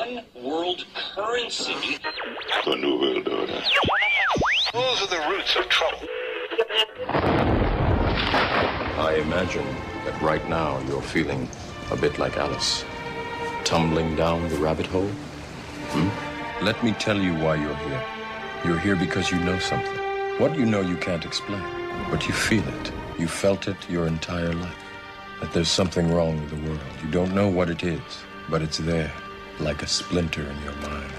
one world currency. The New World Order. Those are the roots of trouble. I imagine that right now you're feeling a bit like Alice, tumbling down the rabbit hole. Let me tell you why you're here. You're here because you know something. What you know you can't explain, but you feel it. You felt it your entire life. That there's something wrong with the world. You don't know what it is, but it's there, like a splinter in your mind,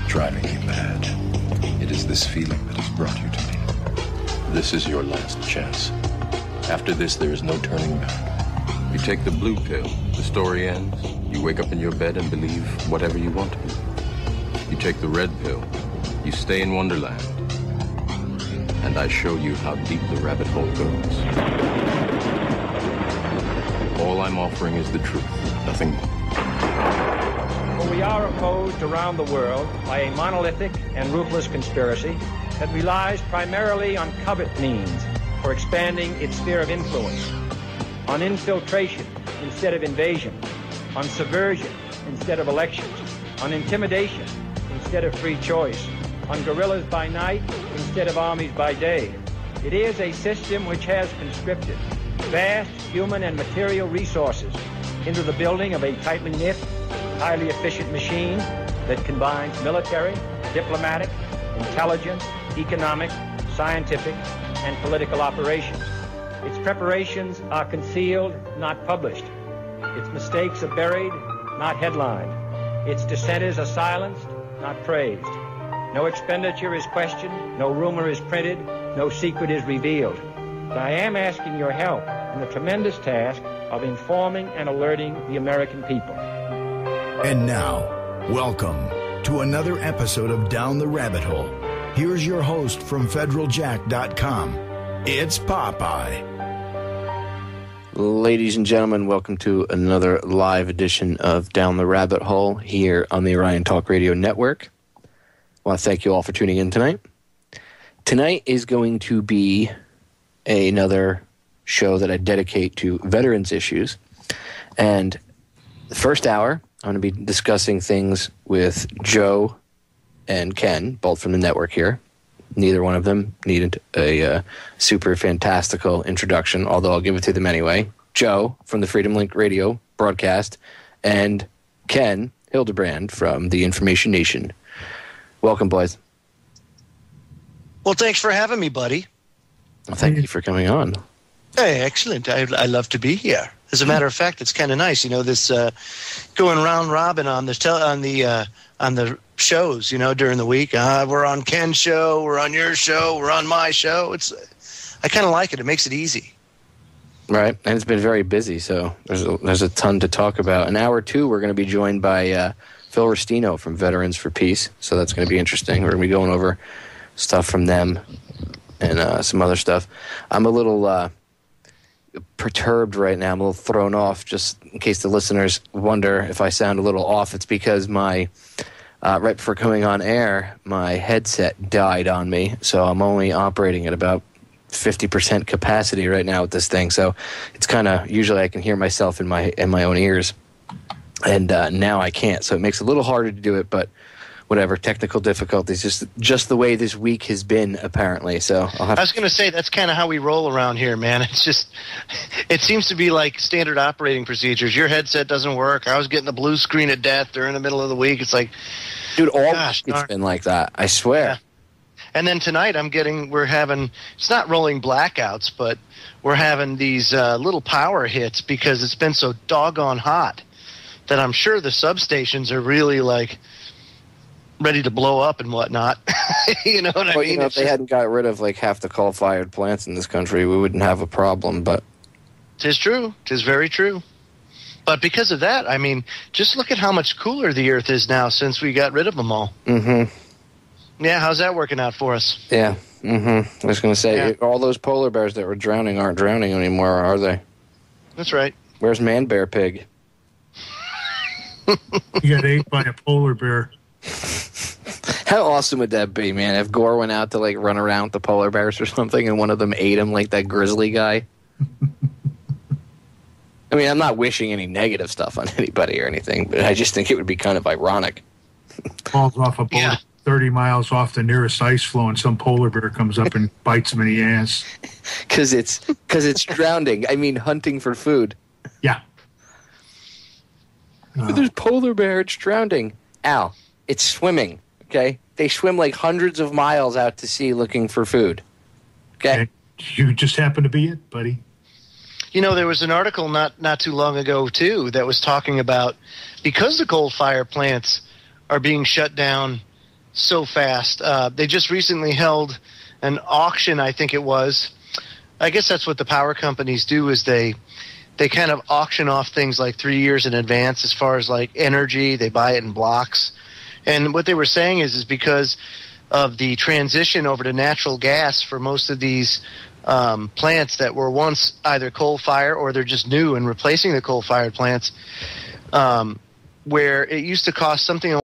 driving you mad. It is this feeling that has brought you to me. This is your last chance. After this, there is no turning back. You take the blue pill, the story ends. You wake up in your bed and believe whatever you want to believe. You take the red pill, you stay in Wonderland, and I show you how deep the rabbit hole goes. All I'm offering is the truth, nothing more. For we are opposed around the world by a monolithic and ruthless conspiracy that relies primarily on covert means for expanding its sphere of influence, on infiltration instead of invasion, on subversion instead of elections, on intimidation instead of free choice, on guerrillas by night instead of armies by day. It is a system which has conscripted vast human and material resources into the building of a tightly knit, highly efficient machine that combines military, diplomatic, intelligence, economic, scientific, and political operations. Its preparations are concealed, not published. Its mistakes are buried, not headlined. Its dissenters are silenced, not praised. No expenditure is questioned, no rumor is printed, no secret is revealed. But I am asking your help in the tremendous task of informing and alerting the American people. And now, welcome to another episode of Down the Rabbit Hole. Here's your host from federaljack.com. It's Popeye. Ladies and gentlemen, welcome to another live edition of Down the Rabbit Hole here on the Orion Talk Radio Network. I want to thank you all for tuning in tonight. Tonight is going to be another show that I dedicate to veterans issues. And the first hour, I'm going to be discussing things with Joe and Ken, both from the network here. Neither one of them needed a super fantastical introduction, although I'll give it to them anyway. Joe from the Freedom Link Radio broadcast, and Ken Hildebrand from the Information Nation. Welcome, boys. Well, thanks for having me, buddy. Well, thank you for coming on. Hey, excellent. I love to be here. As a matter of fact, it's kind of nice, you know, this going round robin on the shows, you know, during the week. We're on Ken's show, we're on your show, we're on my show. I kind of like it. It makes it easy. Right, and it's been very busy, so there's a ton to talk about. In hour two, we're going to be joined by Phil Restino from Veterans for Peace, so that's going to be interesting. We're going to be going over stuff from them and some other stuff. I'm a little perturbed right now. I'm a little thrown off, just in case the listeners wonder if I sound a little off. It's because my right before coming on air, my headset died on me, so I'm only operating at about 50% capacity right now with this thing. So it's kind of, usually I can hear myself in my own ears, and now I can't. So it makes it a little harder to do it, but whatever, technical difficulties, just the way this week has been, apparently. So I was going to say, that's kind of how we roll around here, man. It's just, it seems to be like standard operating procedures. Your headset doesn't work. I was getting the blue screen of death during the middle of the week. It's like, dude, it's been like that, I swear. Yeah. And then tonight we're having, it's not rolling blackouts, but we're having these little power hits because it's been so doggone hot that I'm sure the substations are really like ready to blow up and whatnot. You know what I mean? You know, if they hadn't got rid of like half the coal-fired plants in this country, we wouldn't have a problem, but... 'Tis true. 'Tis very true. But because of that, I mean, just look at how much cooler the Earth is now since we got rid of them all. Mm-hmm. Yeah, how's that working out for us? Yeah, mm-hmm. I was going to say, all those polar bears that were drowning aren't drowning anymore, are they? That's right. Where's Man Bear Pig? He got ate by a polar bear. How awesome would that be, man, if Gore went out to, like, run around with the polar bears or something and one of them ate him like that grizzly guy? I mean, I'm not wishing any negative stuff on anybody or anything, but I just think it would be kind of ironic. falls off a boat Yeah. 30 miles off the nearest ice floe, and some polar bear comes up and bites him in the ass. Because it's drowning. I mean, hunting for food. Yeah. There's polar bear. It's drowning. Al, it's swimming. Okay, they swim like hundreds of miles out to sea looking for food. Okay. And you just happen to be it, buddy. You know, there was an article not too long ago, too, that was talking about because the coal-fired plants are being shut down so fast. They just recently held an auction, I think it was. I guess that's what the power companies do is they kind of auction off things like 3 years in advance as far as like energy. They buy it in blocks. And what they were saying is because of the transition over to natural gas for most of these plants that were once either coal-fired or they're just new and replacing the coal-fired plants, where it used to cost something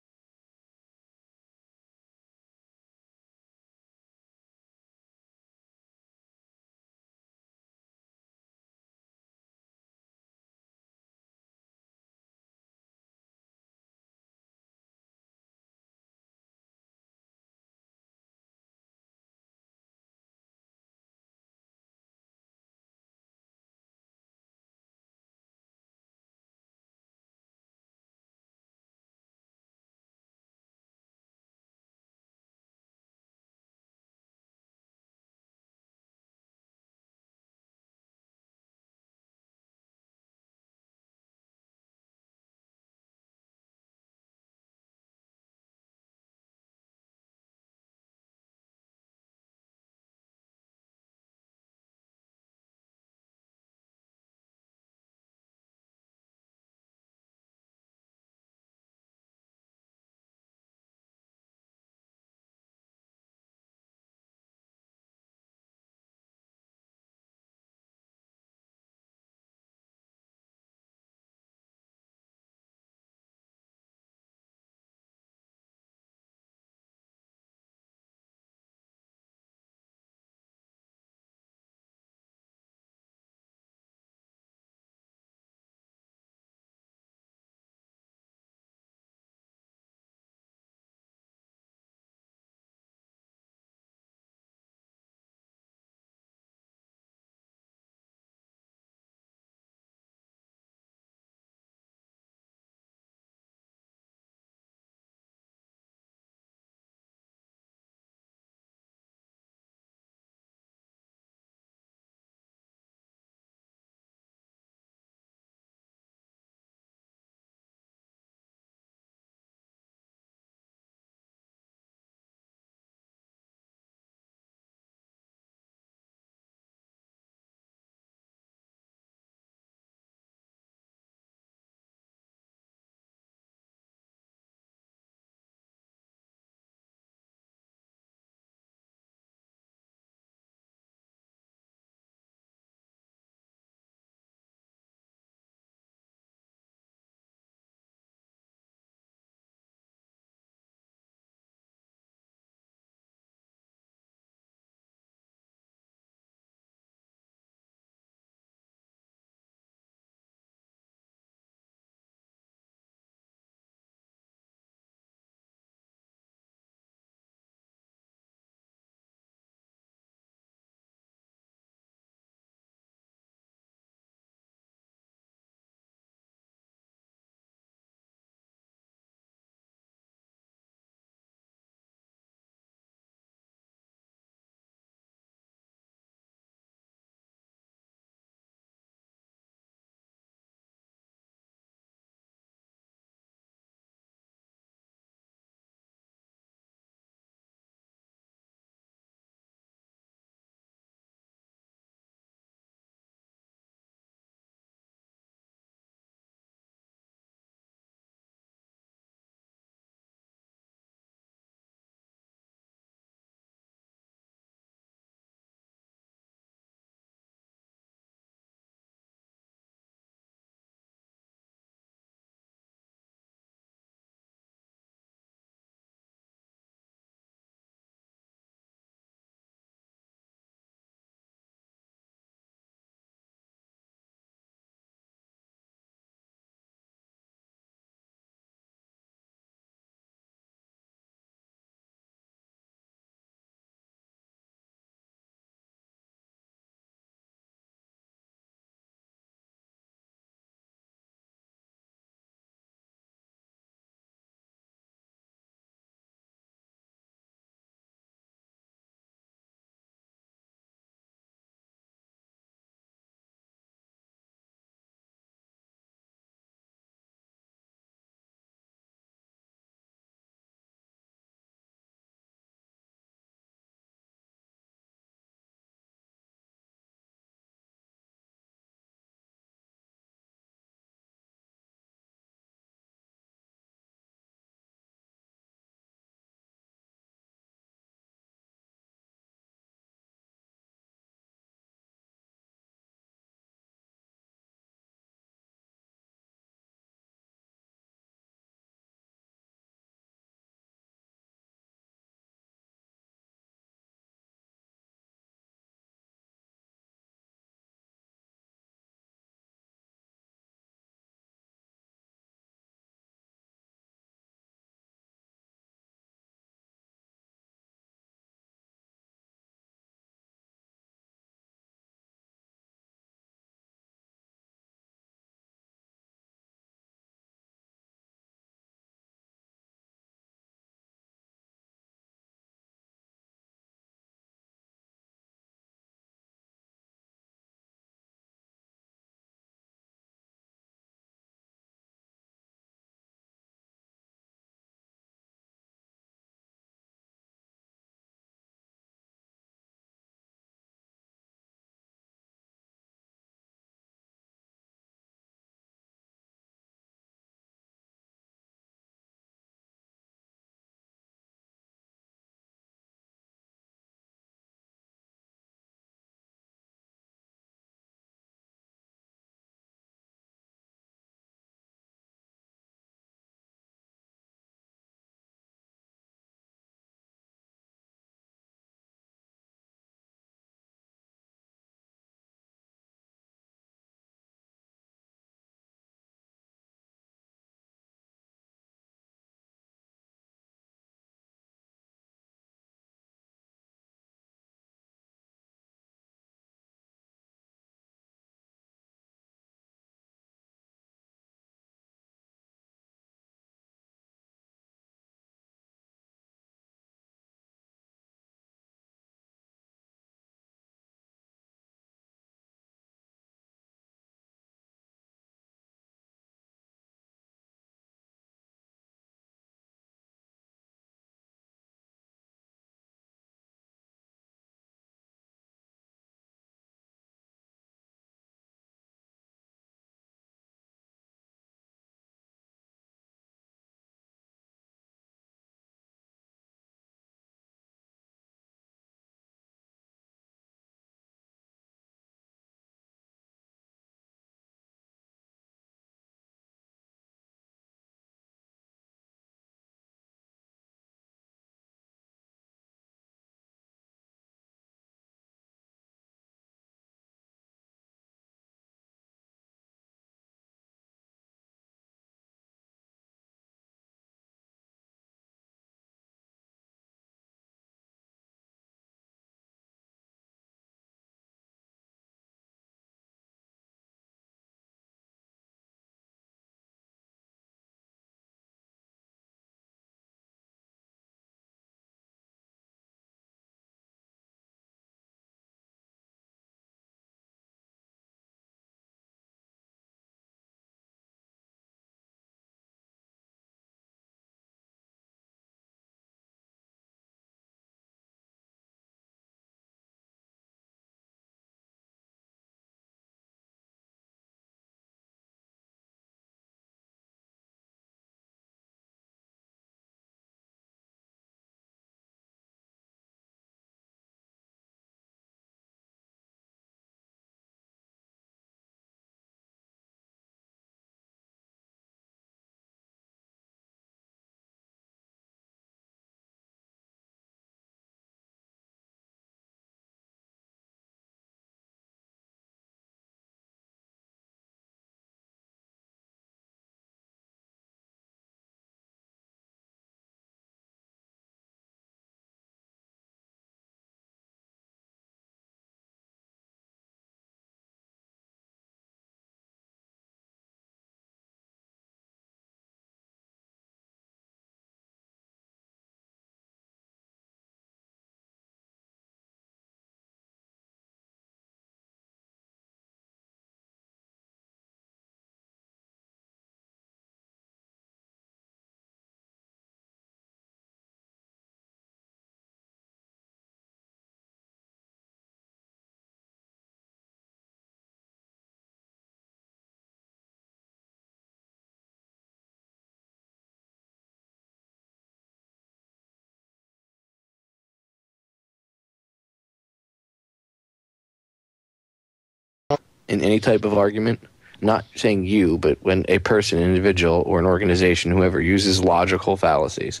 in any type of argument, not saying you, but when a person, an individual, or an organization, whoever, uses logical fallacies,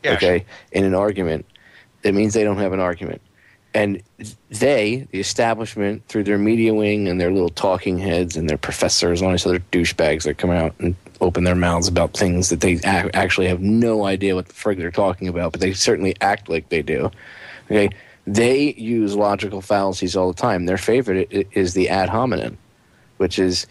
in an argument, it means they don't have an argument. And they, the establishment, through their media wing and their little talking heads and their professors and all these other douchebags that come out and open their mouths about things that they actually have no idea what the frig they're talking about, but they certainly act like they do. Okay, they use logical fallacies all the time. Their favorite is the ad hominem, which is,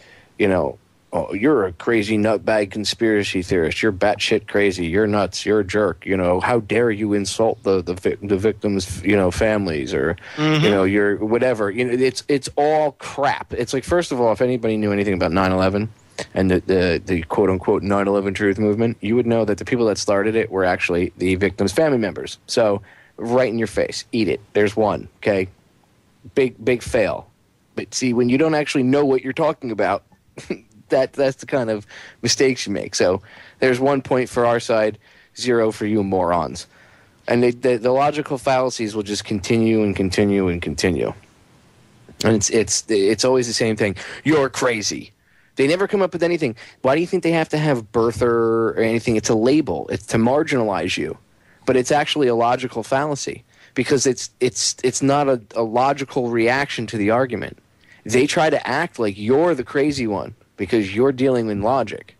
oh, you're a crazy nutbag conspiracy theorist. You're batshit crazy. You're nuts. You're a jerk. How dare you insult the victims' families, or you're whatever. It's all crap. It's like, first of all, if anybody knew anything about 9/11 and the quote unquote 9/11 truth movement, you would know that the people that started it were actually the victims' family members. So right in your face, eat it. There's one. Okay, big fail. But see, when you don't actually know what you're talking about. That's the kind of mistakes you make. So there's 1 point for our side, 0 for you morons. And the logical fallacies will just continue and continue and continue. And it's always the same thing. You're crazy. They never come up with anything. Why do you think they have to have birther or anything? It's a label. It's to marginalize you. But it's actually a logical fallacy because it's not a logical reaction to the argument. They try to act like you're the crazy one, because you're dealing in logic.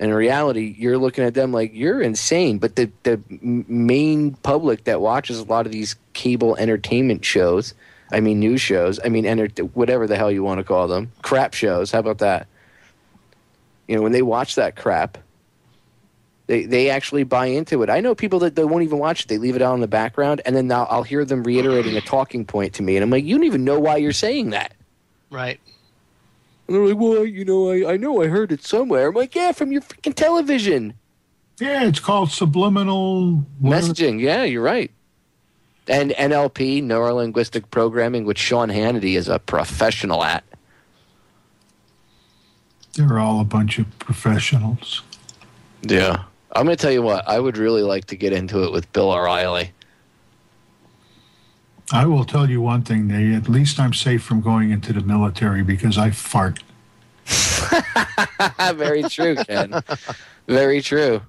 And in reality, you're looking at them like you're insane. But the main public that watches a lot of these cable entertainment shows, news shows, whatever the hell you want to call them, crap shows, how about that? When they watch that crap, they actually buy into it. I know people that won't even watch it. They leave it out in the background, and then I'll hear them reiterating a talking point to me. And I'm like, you don't even know why you're saying that. Right. And they're like, well, I know I heard it somewhere. I'm like, yeah, from your freaking television. Yeah, it's called subliminal messaging. Yeah, you're right. And NLP, neuro-linguistic programming, which Sean Hannity is a professional at. They're all a bunch of professionals. Yeah. I'm going to tell you what, I would really like to get into it with Bill O'Reilly. I will tell you one thing, at least I'm safe from going into the military because I fart. Very true, Ken. Very true.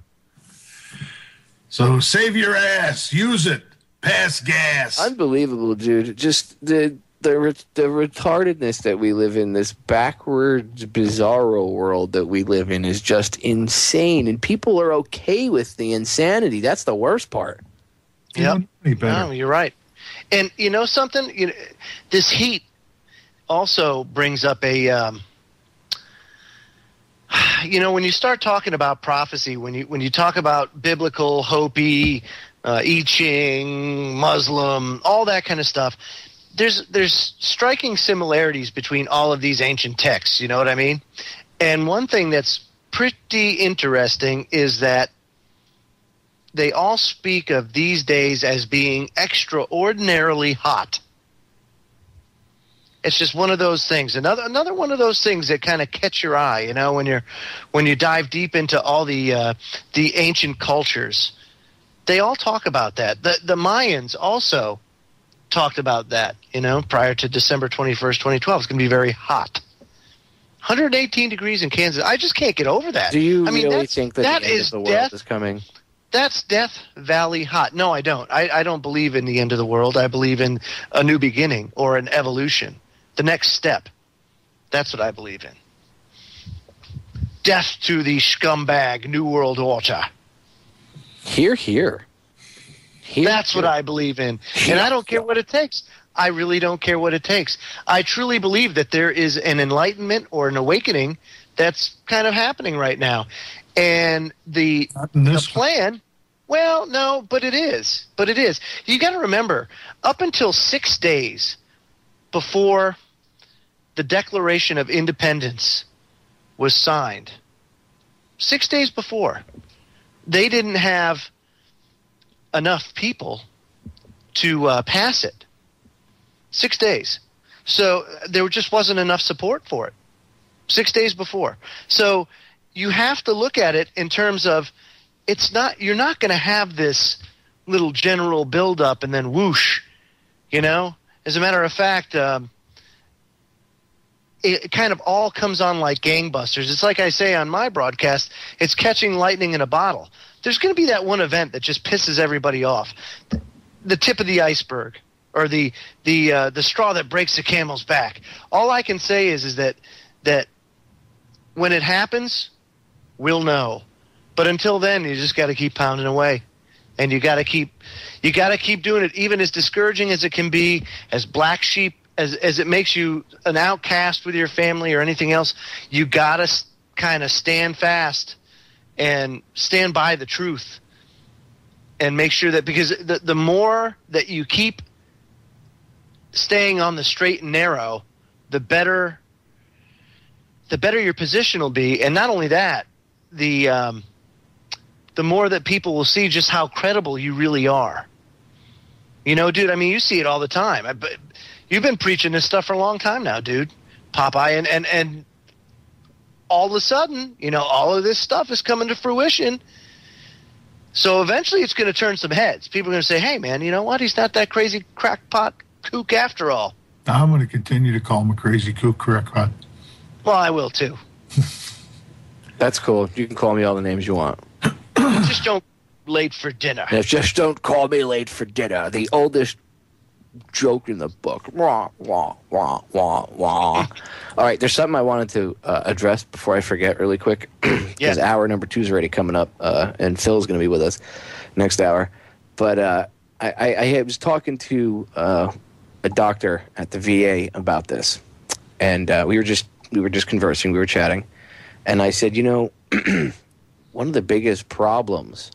So save your ass. Use it. Pass gas. Unbelievable, dude. Just the retardedness that we live in, this backwards, bizarro world that we live in is just insane. And people are okay with the insanity. That's the worst part. Yep. No, you're right. And you know something? This heat also brings up a, when you start talking about prophecy, when you talk about biblical, Hopi, I Ching, Muslim, all that kind of stuff, there's striking similarities between all of these ancient texts. You know what I mean? And one thing that's pretty interesting is that they all speak of these days as being extraordinarily hot. It's just one of those things. Another one of those things that kind of catch your eye, when you dive deep into all the ancient cultures. They all talk about that. The Mayans also talked about that, prior to December 21st, 2012. It's going to be very hot. 118 degrees in Kansas. I just can't get over that. Do you really think that the end of the world is coming? That's Death Valley hot. No, I don't. I don't believe in the end of the world. I believe in a new beginning or an evolution. The next step. That's what I believe in. Death to the scumbag New World Order. Hear. That's what I believe in. And I don't care what it takes. I really don't care what it takes. I truly believe that there is an enlightenment or an awakening that's kind of happening right now. And the plan, well, no, but it is. But it is. You got to remember, up until 6 days before the Declaration of Independence was signed, 6 days before, they didn't have enough people to pass it. 6 days. So there just wasn't enough support for it. 6 days before. So you have to look at it in terms of you're not going to have this little general buildup and then whoosh, As a matter of fact, it kind of all comes on like gangbusters. It's like I say on my broadcast, it's catching lightning in a bottle. There's going to be that one event that just pisses everybody off. The tip of the iceberg, or the straw that breaks the camel's back. All I can say is that when it happens, we'll know. But until then, you just got to keep pounding away, and you got to keep doing it, even as discouraging as it can be, as black sheep as it makes you an outcast with your family or anything else. You got to kind of stand fast and stand by the truth, and make sure that, because the more that you keep staying on the straight and narrow, the better your position will be. And not only that, the more that people will see just how credible you really are. You know, dude, I mean, you see it all the time. But you've been preaching this stuff for a long time now, dude, Popeye, and all of a sudden, you know, all of this stuff is coming to fruition. So eventually it's going to turn some heads. People are going to say, hey, man, you know what? He's not that crazy crackpot kook after all. I'm going to continue to call him a crazy kook crackpot. Well, I will, too. That's cool. You can call me all the names you want. Just don't late for dinner. Just don't call me late for dinner. The oldest joke in the book. Wah, wah, wah, wah, wah. All right, there's something I wanted to address before I forget really quick. Because hour number 2 is already coming up, and Phil's going to be with us next hour. But I was talking to a doctor at the VA about this, and we were just conversing, we were chatting, and I said, you know, one of the biggest problems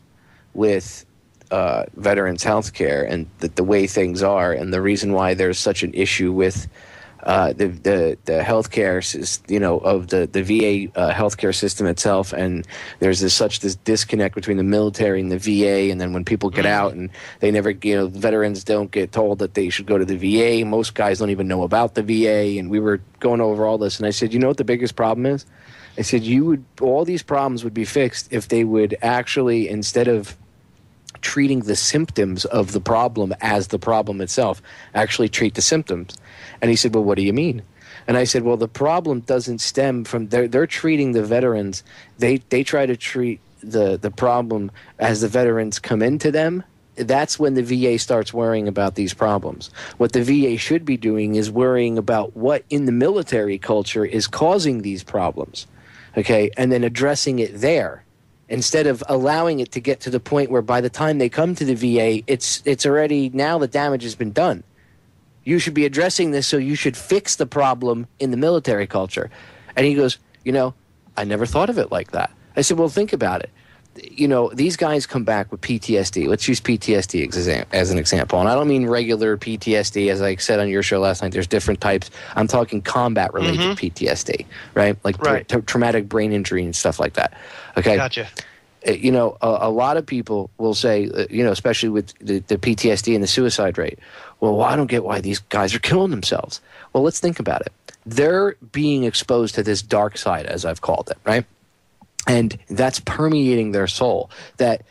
with veterans' health care and the way things are, and the reason why there's such an issue with the healthcare, you know, of the VA healthcare system itself, and there's this disconnect between the military and the VA, and then when people get out and they never, you know, veterans don't get told that they should go to the VA. Most guys don't even know about the VA, and we were going over all this, and I said, you know what the biggest problem is? I said, all these problems would be fixed if they would actually, instead of treating the symptoms of the problem as the problem itself, actually treat the symptoms. And he said, well, what do you mean? And I said, well, the problem doesn't stem from, they're treating the veterans. They try to treat the problem as the veterans come into them. That's when the VA starts worrying about these problems. What the VA should be doing is worrying about what in the military culture is causing these problems, okay, and then addressing it there, instead of allowing it to get to the point where by the time they come to the VA, it's already, now the damage has been done. You should be addressing this, so you should fix the problem in the military culture. And he goes, you know, I never thought of it like that. I said, well, think about it. You know, these guys come back with PTSD. Let's use PTSD as an example. And I don't mean regular PTSD. As I said on your show last night, there's different types. I'm talking combat-related PTSD, right? Like traumatic brain injury and stuff like that. Okay? Gotcha. You know, a lot of people will say, you know, especially with the PTSD and the suicide rate, well, I don't get why these guys are killing themselves. Well, let's think about it. They're being exposed to this dark side, as I've called it, right? And that's permeating their soul. That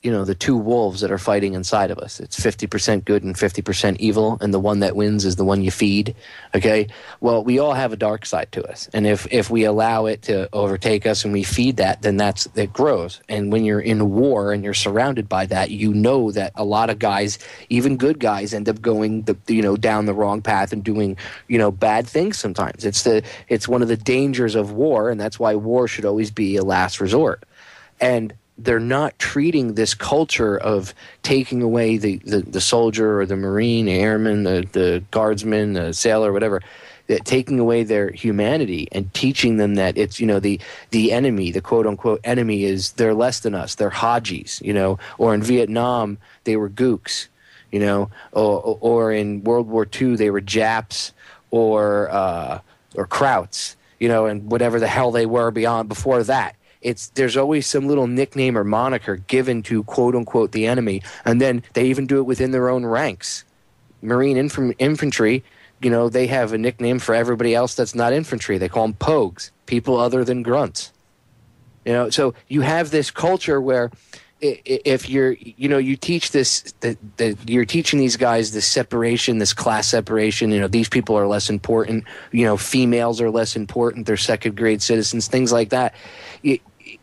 you know, the two wolves that are fighting inside of us. It's 50% good and 50% evil, and the one that wins is the one you feed. Okay? Well, we all have a dark side to us. And if we allow it to overtake us and we feed that, then it grows. And when you're in war and you're surrounded by that, you know that a lot of guys, even good guys, end up going down the wrong path and doing, you know, bad things sometimes. It's one of the dangers of war, and that's why war should always be a last resort. And they're not treating this culture of taking away the soldier or the Marine, the airman, the guardsman, the sailor, whatever, that taking away their humanity and teaching them that it's, you know, the enemy, the quote-unquote enemy, is they're less than us. They're Hajis, you know, or in Vietnam, they were Gooks, you know, or in World War II, they were Japs or Krauts, you know, and whatever the hell they were before that. There's always some little nickname or moniker given to quote-unquote the enemy, and then they even do it within their own ranks. Marine infantry, you know, they have a nickname for everybody else that's not infantry. They call them pogues, people other than grunts. You know, so you have this culture where if you teach this, you're teaching these guys this separation, this class separation. These people are less important. Females are less important. They're second grade citizens, things like that.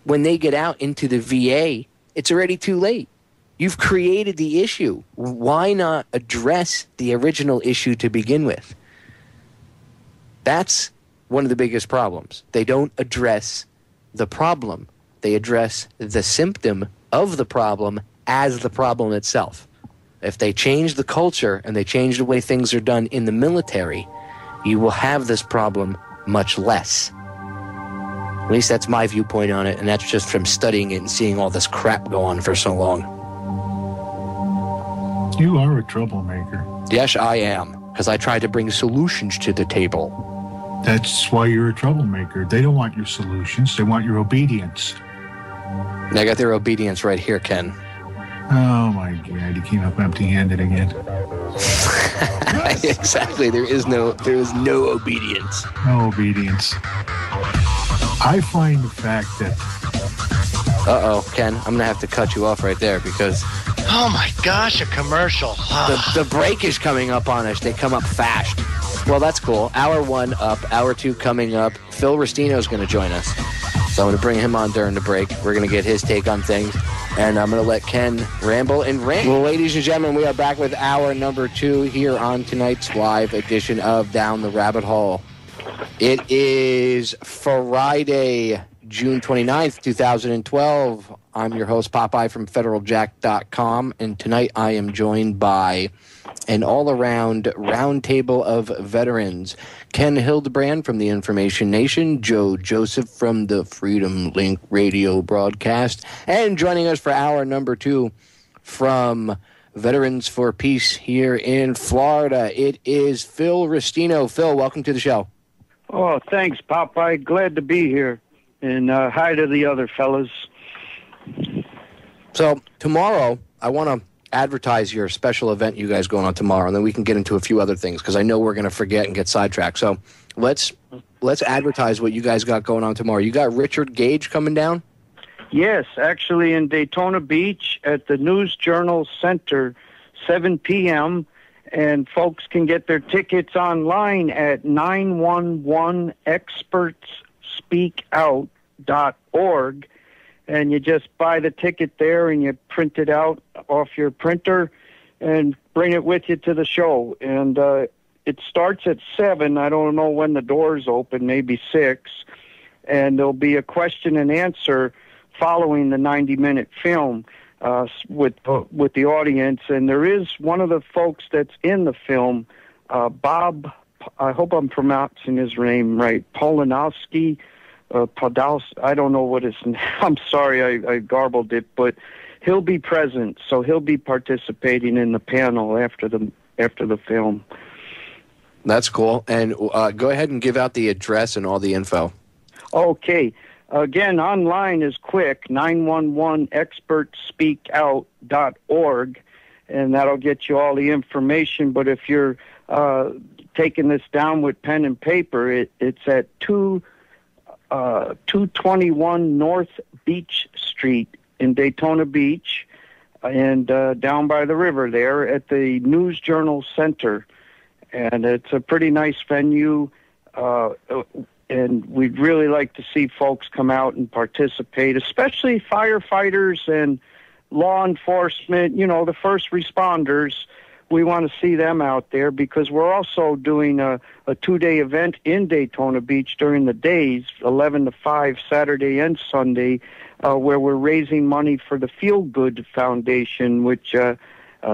When they get out into the VA, it's already too late. You've created the issue. Why not address the original issue to begin with? That's one of the biggest problems. They don't address the problem. They address the symptom of the problem as the problem itself. If they change the culture and they change the way things are done in the military, you will have this problem much less. At least that's my viewpoint on it, and that's just from studying it and seeing all this crap go on for so long. You are a troublemaker. Yes, I am, because I try to bring solutions to the table. That's why you're a troublemaker. They don't want your solutions. They want your obedience. And I got their obedience right here, Ken. Oh, my God. You came up empty-handed again. Exactly. There is no obedience. No obedience. I find the fact that... Uh-oh, Ken, I'm going to have to cut you off right there because... Oh, my gosh, a commercial. The break is coming up on us. They come up fast. Well, that's cool. Hour 1 up, Hour 2 coming up. Phil Restino is going to join us. So I'm going to bring him on during the break. We're going to get his take on things. And I'm going to let Ken ramble and rant. Well, ladies and gentlemen, we are back with hour number 2 here on tonight's live edition of Down the Rabbit Hole. It is Friday, June 29th, 2012. I'm your host, Popeye from FederalJack.com. And tonight I am joined by an all-around roundtable of veterans. Ken Hildebrand from the Information Nation, Joe Joseph from the Freedom Link radio broadcast, and joining us for hour number 2 from Veterans for Peace here in Florida, it is Phil Restino. Phil, welcome to the show. Oh, thanks, Popeye. Glad to be here. And hi to the other fellas. So tomorrow, I want to advertise your special event you guys going on tomorrow, and then we can get into a few other things because I know we're going to forget and get sidetracked. So let's advertise what you guys got going on tomorrow. You got Richard Gage coming down? Yes, actually in Daytona Beach at the News Journal Center, 7 p.m., and folks can get their tickets online at 911expertsspeakout.org. And you just buy the ticket there and you print it out off your printer and bring it with you to the show. And it starts at 7. I don't know when the doors open, maybe 6. And there'll be a question and answer following the 90-minute film with the audience. And there is one of the folks that's in the film, Bob, I hope I'm pronouncing his name right, Polanowski. I don't know what his name. I'm sorry, I garbled it, but he'll be present, so he'll be participating in the panel after the film. That's cool. And go ahead and give out the address and all the info. Okay. Again, online is quick, 911expertspeakout.org, and that'll get you all the information. But if you're taking this down with pen and paper, it's at 221 North Beach Street in Daytona Beach, and down by the river there at the News Journal Center. And it's a pretty nice venue, and we'd really like to see folks come out and participate, especially firefighters and law enforcement, the first responders. We want to see them out there because we're also doing a 2-day event in Daytona Beach during the days, 11 to 5, Saturday and Sunday, where we're raising money for the Feel Good Foundation, which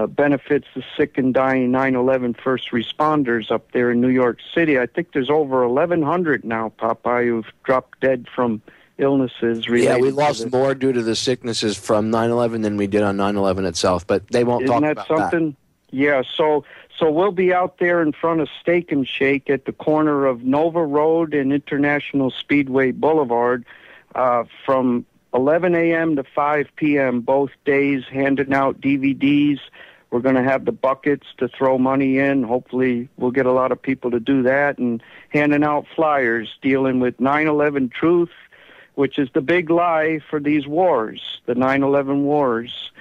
benefits the sick and dying 9/11 first responders up there in New York City. I think there's over 1,100 now, Popeye, who've dropped dead from illnesses related. Yeah, we lost more due to the sicknesses from 9/11 than we did on 9/11 itself, but they won't talk about that. Isn't that something? Yeah, so we'll be out there in front of Steak and Shake at the corner of Nova Road and International Speedway Boulevard from 11 a.m. to 5 p.m. both days, handing out DVDs. We're going to have the buckets to throw money in. Hopefully we'll get a lot of people to do that, and handing out flyers dealing with 9/11 truth, which is the big lie for these wars, the 9/11 wars.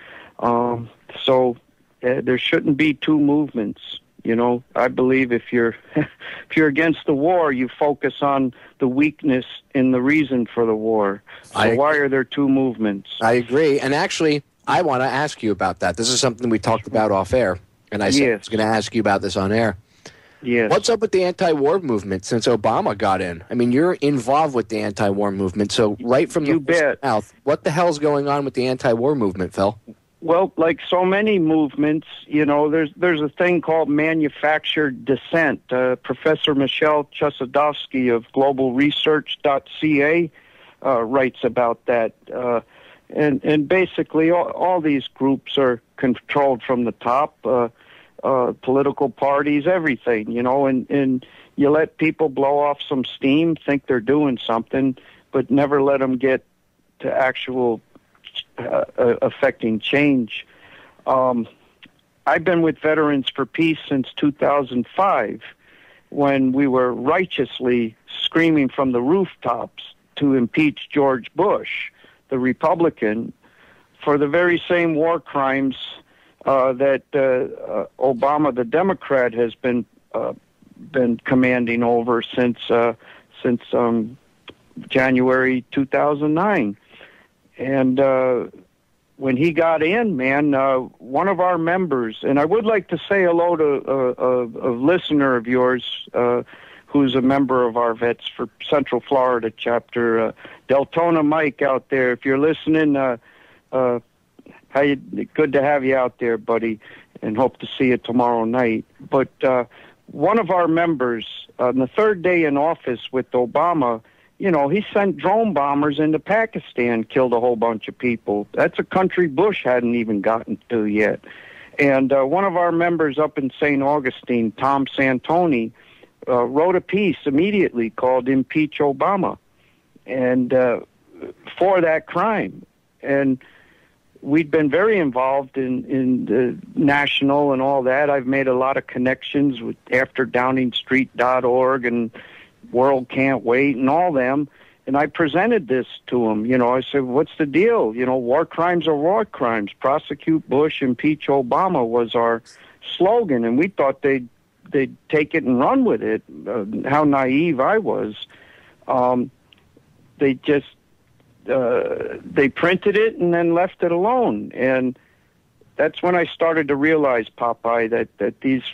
So there shouldn't be two movements. You know, I believe if you're if you're against the war, you focus on the weakness in the reason for the war. So why are there two movements? I agree. And actually, I want to ask you about that. This is something we talked about off air, and I said I was going to ask you about this on air. Yes. What's up with the anti-war movement since Obama got in? I mean, you're involved with the anti-war movement, so right from the mouth, what the hell's going on with the anti-war movement, Phil? Well, like so many movements, you know, there's a thing called manufactured dissent. Professor Michelle Chossudovsky of globalresearch.ca writes about that. And basically all these groups are controlled from the top, political parties, everything, you know, and you let people blow off some steam, think they're doing something, but never let them get to actual affecting change. I've been with Veterans for Peace since 2005, when we were righteously screaming from the rooftops to impeach George Bush, the Republican, for the very same war crimes that Obama, the Democrat, has been commanding over since January 2009. And when he got in, man, one of our members, and I would like to say hello to a listener of yours who's a member of our Vets for Central Florida chapter, Deltona Mike out there. If you're listening, good to have you out there, buddy, and hope to see you tomorrow night. But one of our members, on the third day in office with Obama, you know, he sent drone bombers into Pakistan, killed a whole bunch of people. That's a country Bush hadn't even gotten to yet. And one of our members up in St. Augustine, Tom Santoni, wrote a piece immediately called Impeach Obama, and for that crime. And we'd been very involved in the national and all that. I've made a lot of connections with AfterDowningstreet.org and World Can't Wait and all them, and I presented this to them. You know, I said, what's the deal? You know, war crimes are war crimes. Prosecute Bush, impeach Obama was our slogan, and we thought they'd take it and run with it. How naive I was. They just they printed it and then left it alone, and that's when I started to realize, Popeye, that these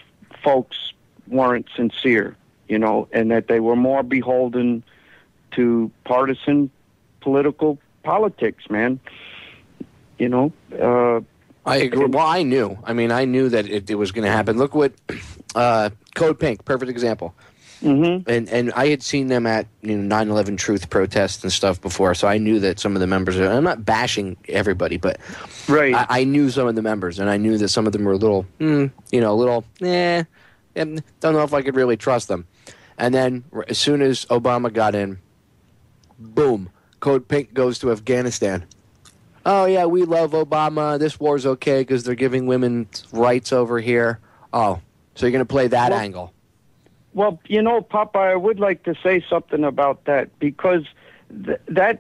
folks weren't sincere. You know, and that they were more beholden to partisan political politics, man. You know? I agree. Well, I knew. I mean, I knew that it was going to happen. Look what Code Pink, perfect example. Mm-hmm. And I had seen them at 9/11 Truth protests and stuff before, so I knew that some of the members. I'm not bashing everybody, but right. I knew some of the members, and I knew that some of them were a little, don't know if I could really trust them. And then as soon as Obama got in, boom, Code Pink goes to Afghanistan. Oh, yeah, we love Obama. This war's okay because they're giving women rights over here. Oh, so you're going to play that angle. Well, you know, Popeye, I would like to say something about that, because that's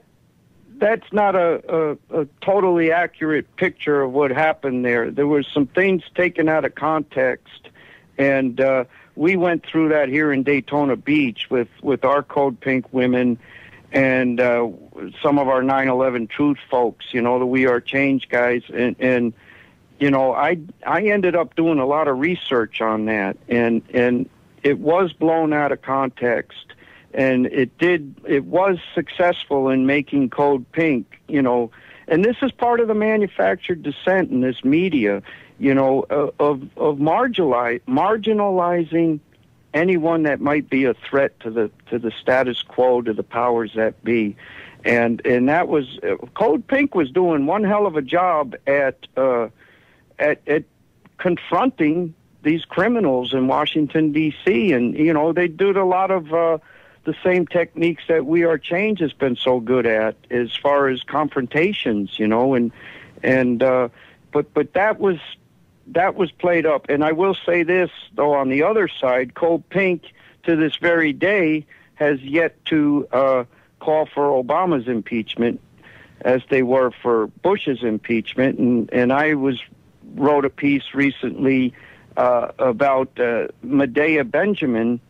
not a totally accurate picture of what happened there. There were some things taken out of context, and we went through that here in Daytona Beach with our Code Pink women and some of our 9/11 Truth folks, you know, the We Are Change guys. And you know, I ended up doing a lot of research on that, and it was blown out of context. And it was successful in making Code Pink, you know, and this is part of the manufactured dissent in this media, you know, of marginalizing anyone that might be a threat to the status quo, to the powers that be. And that was, Code Pink was doing one hell of a job at confronting these criminals in Washington, D.C. And, you know, they did a lot of the same techniques that We Are Change has been so good at, as far as confrontations, you know, but that was played up. And I will say this, though, on the other side, Code Pink to this very day has yet to call for Obama's impeachment as they were for Bush's impeachment. And I wrote a piece recently about Medea Benjamin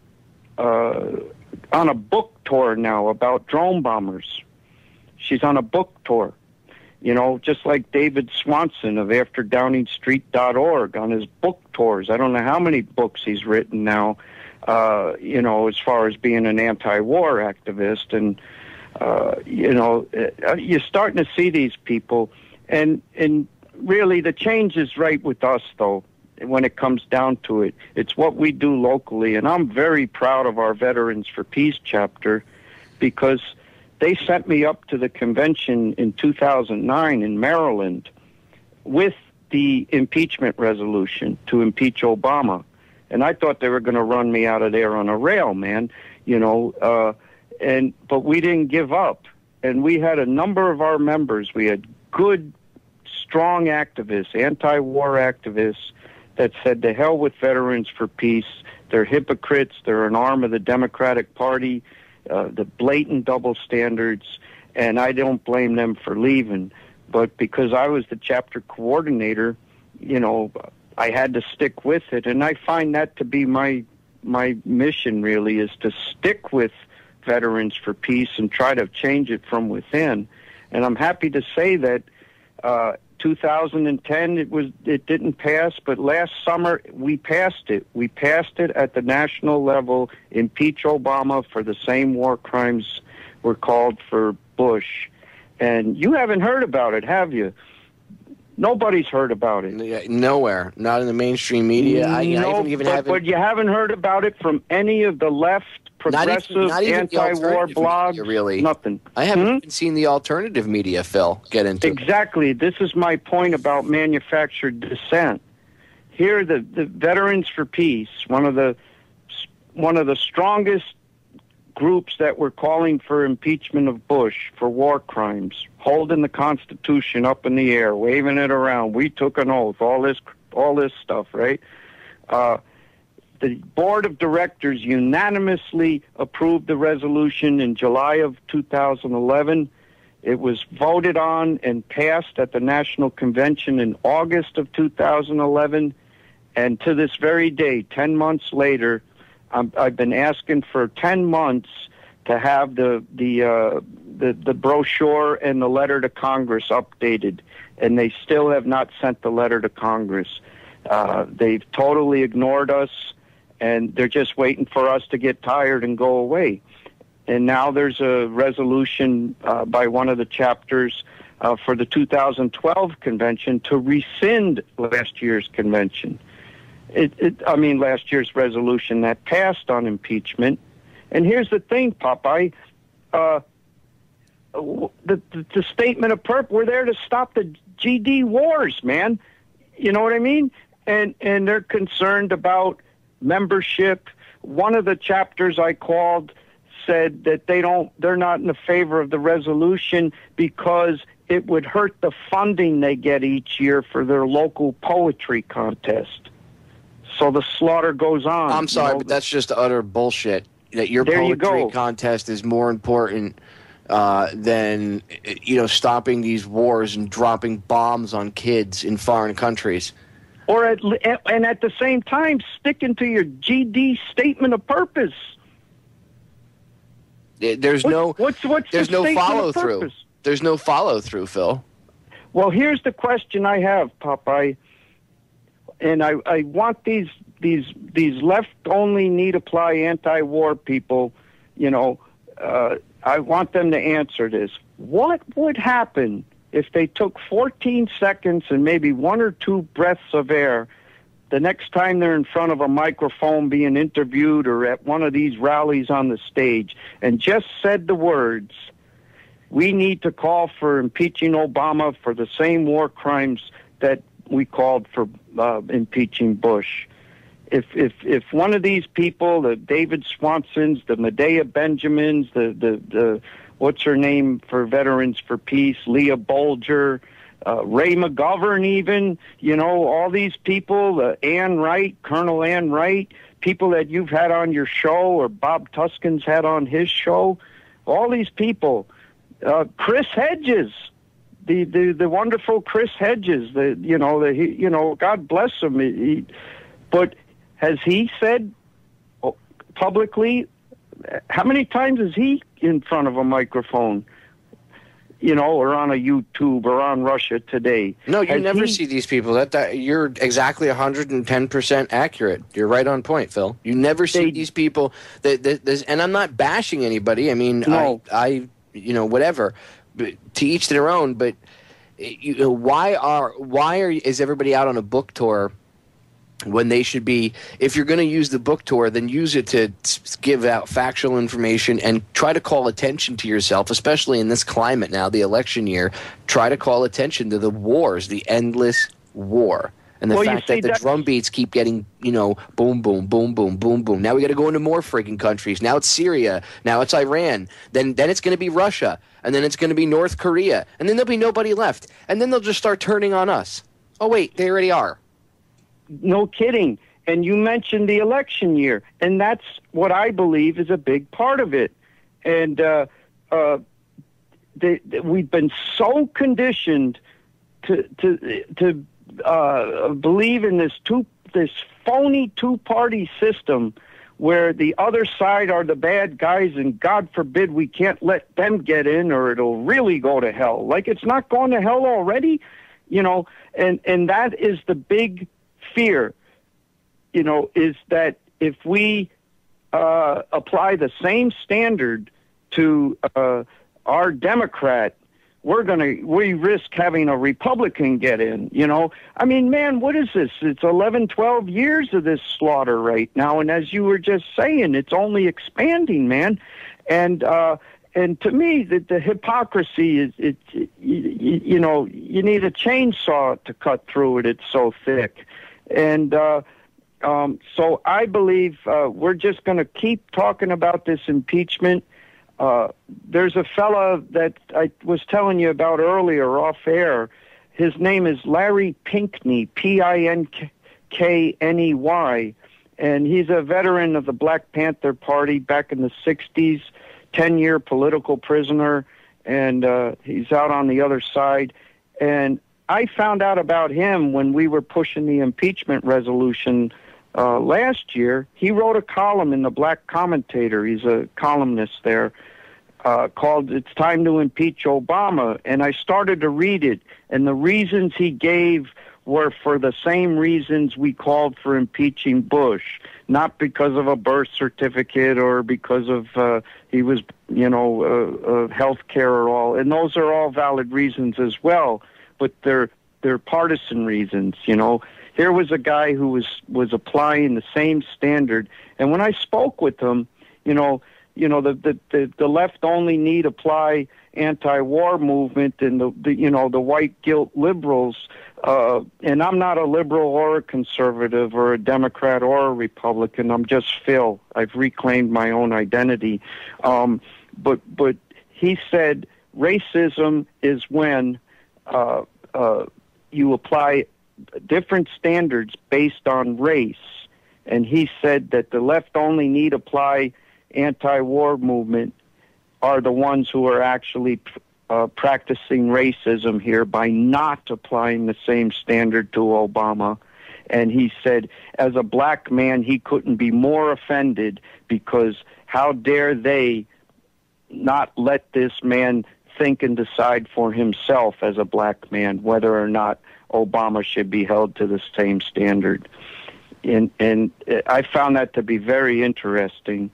on a book tour now about drone bombers. She's on a book tour, just like David Swanson of AfterDowningStreet.org on his book tours. I don't know how many books he's written now, as far as being an anti-war activist. And, you're starting to see these people. And really, the change is right with us, though, when it comes down to it. It's what we do locally. And I'm very proud of our Veterans for Peace chapter, because they sent me up to the convention in 2009 in Maryland with the impeachment resolution to impeach Obama. And I thought they were going to run me out of there on a rail, man, but we didn't give up. And we had a number of our members. We had good, strong activists, anti-war activists, that said, to hell with Veterans for Peace. They're hypocrites. They're an arm of the Democratic Party, the blatant double standards, and I don't blame them for leaving. But because I was the chapter coordinator, I had to stick with it. And I find that to be my mission, really, is to stick with Veterans for Peace and try to change it from within. And I'm happy to say that 2010 it didn't pass, but last summer we passed it. We passed it at the national level. Impeach Obama for the same war crimes were called for Bush. And you haven't heard about it, have you? Nobody's heard about it. Nowhere. Not in the mainstream media. But you haven't heard about it from any of the left, progressive, not even anti-war blogs. Media, really. Nothing. I haven't even seen the alternative media, Phil, get into Exactly. This is my point about manufactured dissent. Here, the Veterans for Peace, one of the strongest groups that were calling for impeachment of Bush for war crimes, holding the Constitution up in the air, waving it around. We took an oath. All this stuff, right? The board of directors unanimously approved the resolution in July of 2011. It was voted on and passed at the National Convention in August of 2011. And to this very day, 10 months later, I've been asking for 10 months to have the brochure and the letter to Congress updated, and they still have not sent the letter to Congress. They've totally ignored us, and they're just waiting for us to get tired and go away. And now there's a resolution by one of the chapters for the 2012 convention to rescind last year's convention. Last year's resolution that passed on impeachment. And here's the thing, Popeye. The statement of purpose, we're there to stop the GD wars, man. You know what I mean? And they're concerned about membership. One of the chapters I called said that they're not in the favor of the resolution because it would hurt the funding they get each year for their local poetry contest. So the slaughter goes on. I'm sorry, but that's just utter bullshit. That your poetry contest is more important than stopping these wars and dropping bombs on kids in foreign countries. And at the same time, sticking to your GD statement of purpose. There's no follow through. Purpose? There's no follow through, Phil. Well, here's the question I have, Popeye. And I want these left only need apply anti-war people, I want them to answer this. What would happen if they took 14 seconds and maybe one or two breaths of air the next time they're in front of a microphone being interviewed or at one of these rallies on the stage and just said the words, we need to call for impeaching Obama for the same war crimes that we called for impeaching Bush. If one of these people, the David Swansons, the Medea Benjamins, the what's her name for Veterans for Peace, Leah Bolger, Ray McGovern even, all these people, Ann Wright, Colonel Ann Wright, people that you've had on your show or Bob Tuskin's had on his show, all these people. Chris Hedges, the wonderful Chris Hedges, God bless him. But has he said publicly, how many times is he in front of a microphone? Or on a YouTube or on Russia Today. No, you never see these people. That you're exactly 110% accurate. You're right on point, Phil. You never see these people. And I'm not bashing anybody. I mean, no. I whatever. But to each their own. But is everybody out on a book tour when they should be? If you're going to use the book tour, then use it to give out factual information and try to call attention to yourself, especially in this climate now, the election year. Try to call attention to the wars, the endless war, and the fact that the drum beats keep getting, boom, boom, boom, boom, boom, boom. Now we got to go into more friggin' countries. Now it's Syria. Now it's Iran. Then it's going to be Russia, and then it's going to be North Korea, and then there'll be nobody left, and then they'll just start turning on us. Oh wait, they already are. No kidding. And you mentioned the election year, and that's what I believe is a big part of it. And we've been so conditioned to believe in this phony two-party system where the other side are the bad guys, and God forbid we can't let them get in, or it'll really go to hell. Like it's not going to hell already, and that is the big fear, is that if we apply the same standard to our Democrat, we risk having a Republican get in, I mean, man, what is this? It's 11, 12 years of this slaughter right now, and as you were just saying, it's only expanding, man. And to me, the hypocrisy is, you need a chainsaw to cut through it. It's so thick. And so I believe we're just going to keep talking about this impeachment. There's a fella that I was telling you about earlier off air. His name is Larry Pinkney, Pinkney, and he's a veteran of the Black Panther Party back in the 60s, 10-year political prisoner, and he's out on the other side. And I found out about him when we were pushing the impeachment resolution last year. He wrote a column in the Black Commentator. He's a columnist there called "It's Time to Impeach Obama." And I started to read it, and the reasons he gave were for the same reasons we called for impeaching Bush, not because of a birth certificate or because of he was, health care or all. And those are all valid reasons as well. But they're partisan reasons, Here was a guy who was applying the same standard, and when I spoke with him, the left only need apply anti-war movement, and the white guilt liberals. And I'm not a liberal or a conservative or a Democrat or a Republican. I'm just Phil. I've reclaimed my own identity. But he said racism is when you apply different standards based on race. And he said that the left only need apply anti-war movement are the ones who are actually practicing racism here by not applying the same standard to Obama. And he said, as a black man, he couldn't be more offended because how dare they not let this man think and decide for himself as a black man whether or not Obama should be held to the same standard. And I found that to be very interesting.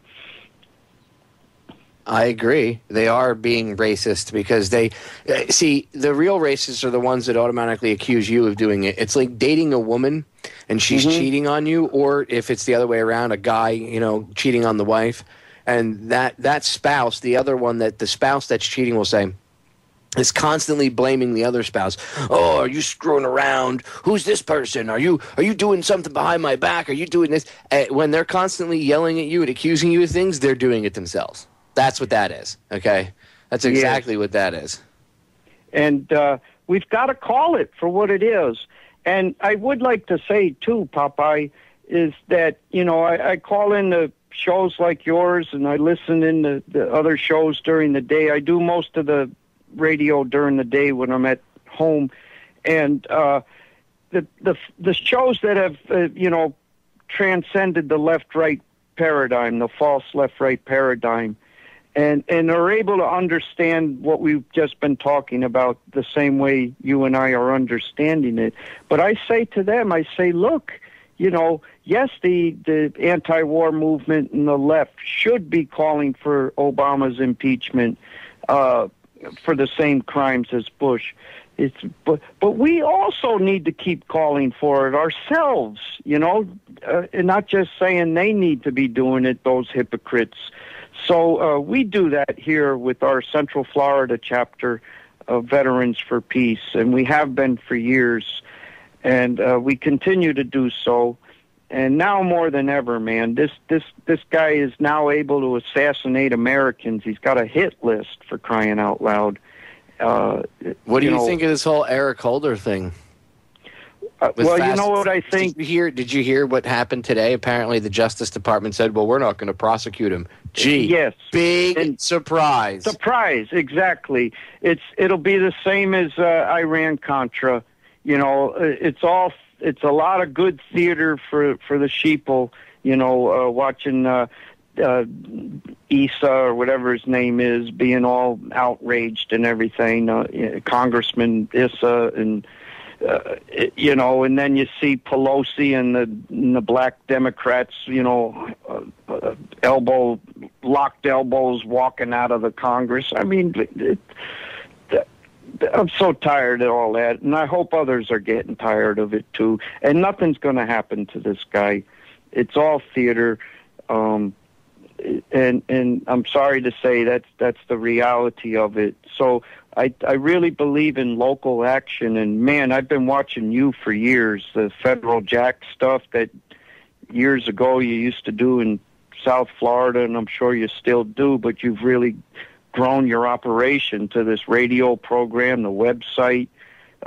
I agree. They are being racist because they see the real racists are the ones that automatically accuse you of doing it. It's like dating a woman and she's cheating on you, or if it's the other way around, a guy, cheating on the wife, and that spouse, the other one, that the spouse that's cheating will say, is constantly blaming the other spouse. Oh, are you screwing around? Who's this person? Are you doing something behind my back? Are you doing this? When they're constantly yelling at you and accusing you of things, they're doing it themselves. That's what that is, okay? That's exactly what that is. And we've got to call it for what it is. And I would like to say, too, Popeye, is that, I call in shows like yours, and I listen in the other shows during the day. I do most of the radio during the day when I'm at home, and the shows that have transcended the left-right paradigm, the false left-right paradigm, and are able to understand what we've just been talking about the same way you and I are understanding it. But I say to them, look, yes, the anti-war movement and the left should be calling for Obama's impeachment for the same crimes as Bush. But we also need to keep calling for it ourselves, and not just saying they need to be doing it, those hypocrites. So we do that here with our Central Florida chapter of Veterans for Peace, and we have been for years, and we continue to do so. And now more than ever, man, this guy is now able to assassinate Americans. He's got a hit list, for crying out loud. What do you think of this whole Eric Holder thing? You know what I think? Did you hear what happened today? Apparently the Justice Department said, well, we're not going to prosecute him. Yes. Big surprise. Surprise, exactly. It'll be the same as Iran-Contra. It's a lot of good theater for the sheeple, watching Issa or whatever his name is being all outraged and everything, Congressman Issa, and and then you see Pelosi and the black Democrats, locked elbows walking out of the Congress. I mean, I'm so tired of all that, and I hope others are getting tired of it too. And nothing's going to happen to this guy. It's all theater. And I'm sorry to say that's the reality of it. So I really believe in local action, and man, I've been watching you for years, the Federal Jack stuff that years ago you used to do in South Florida, and I'm sure you still do, but you've really grown your operation to this radio program, the website.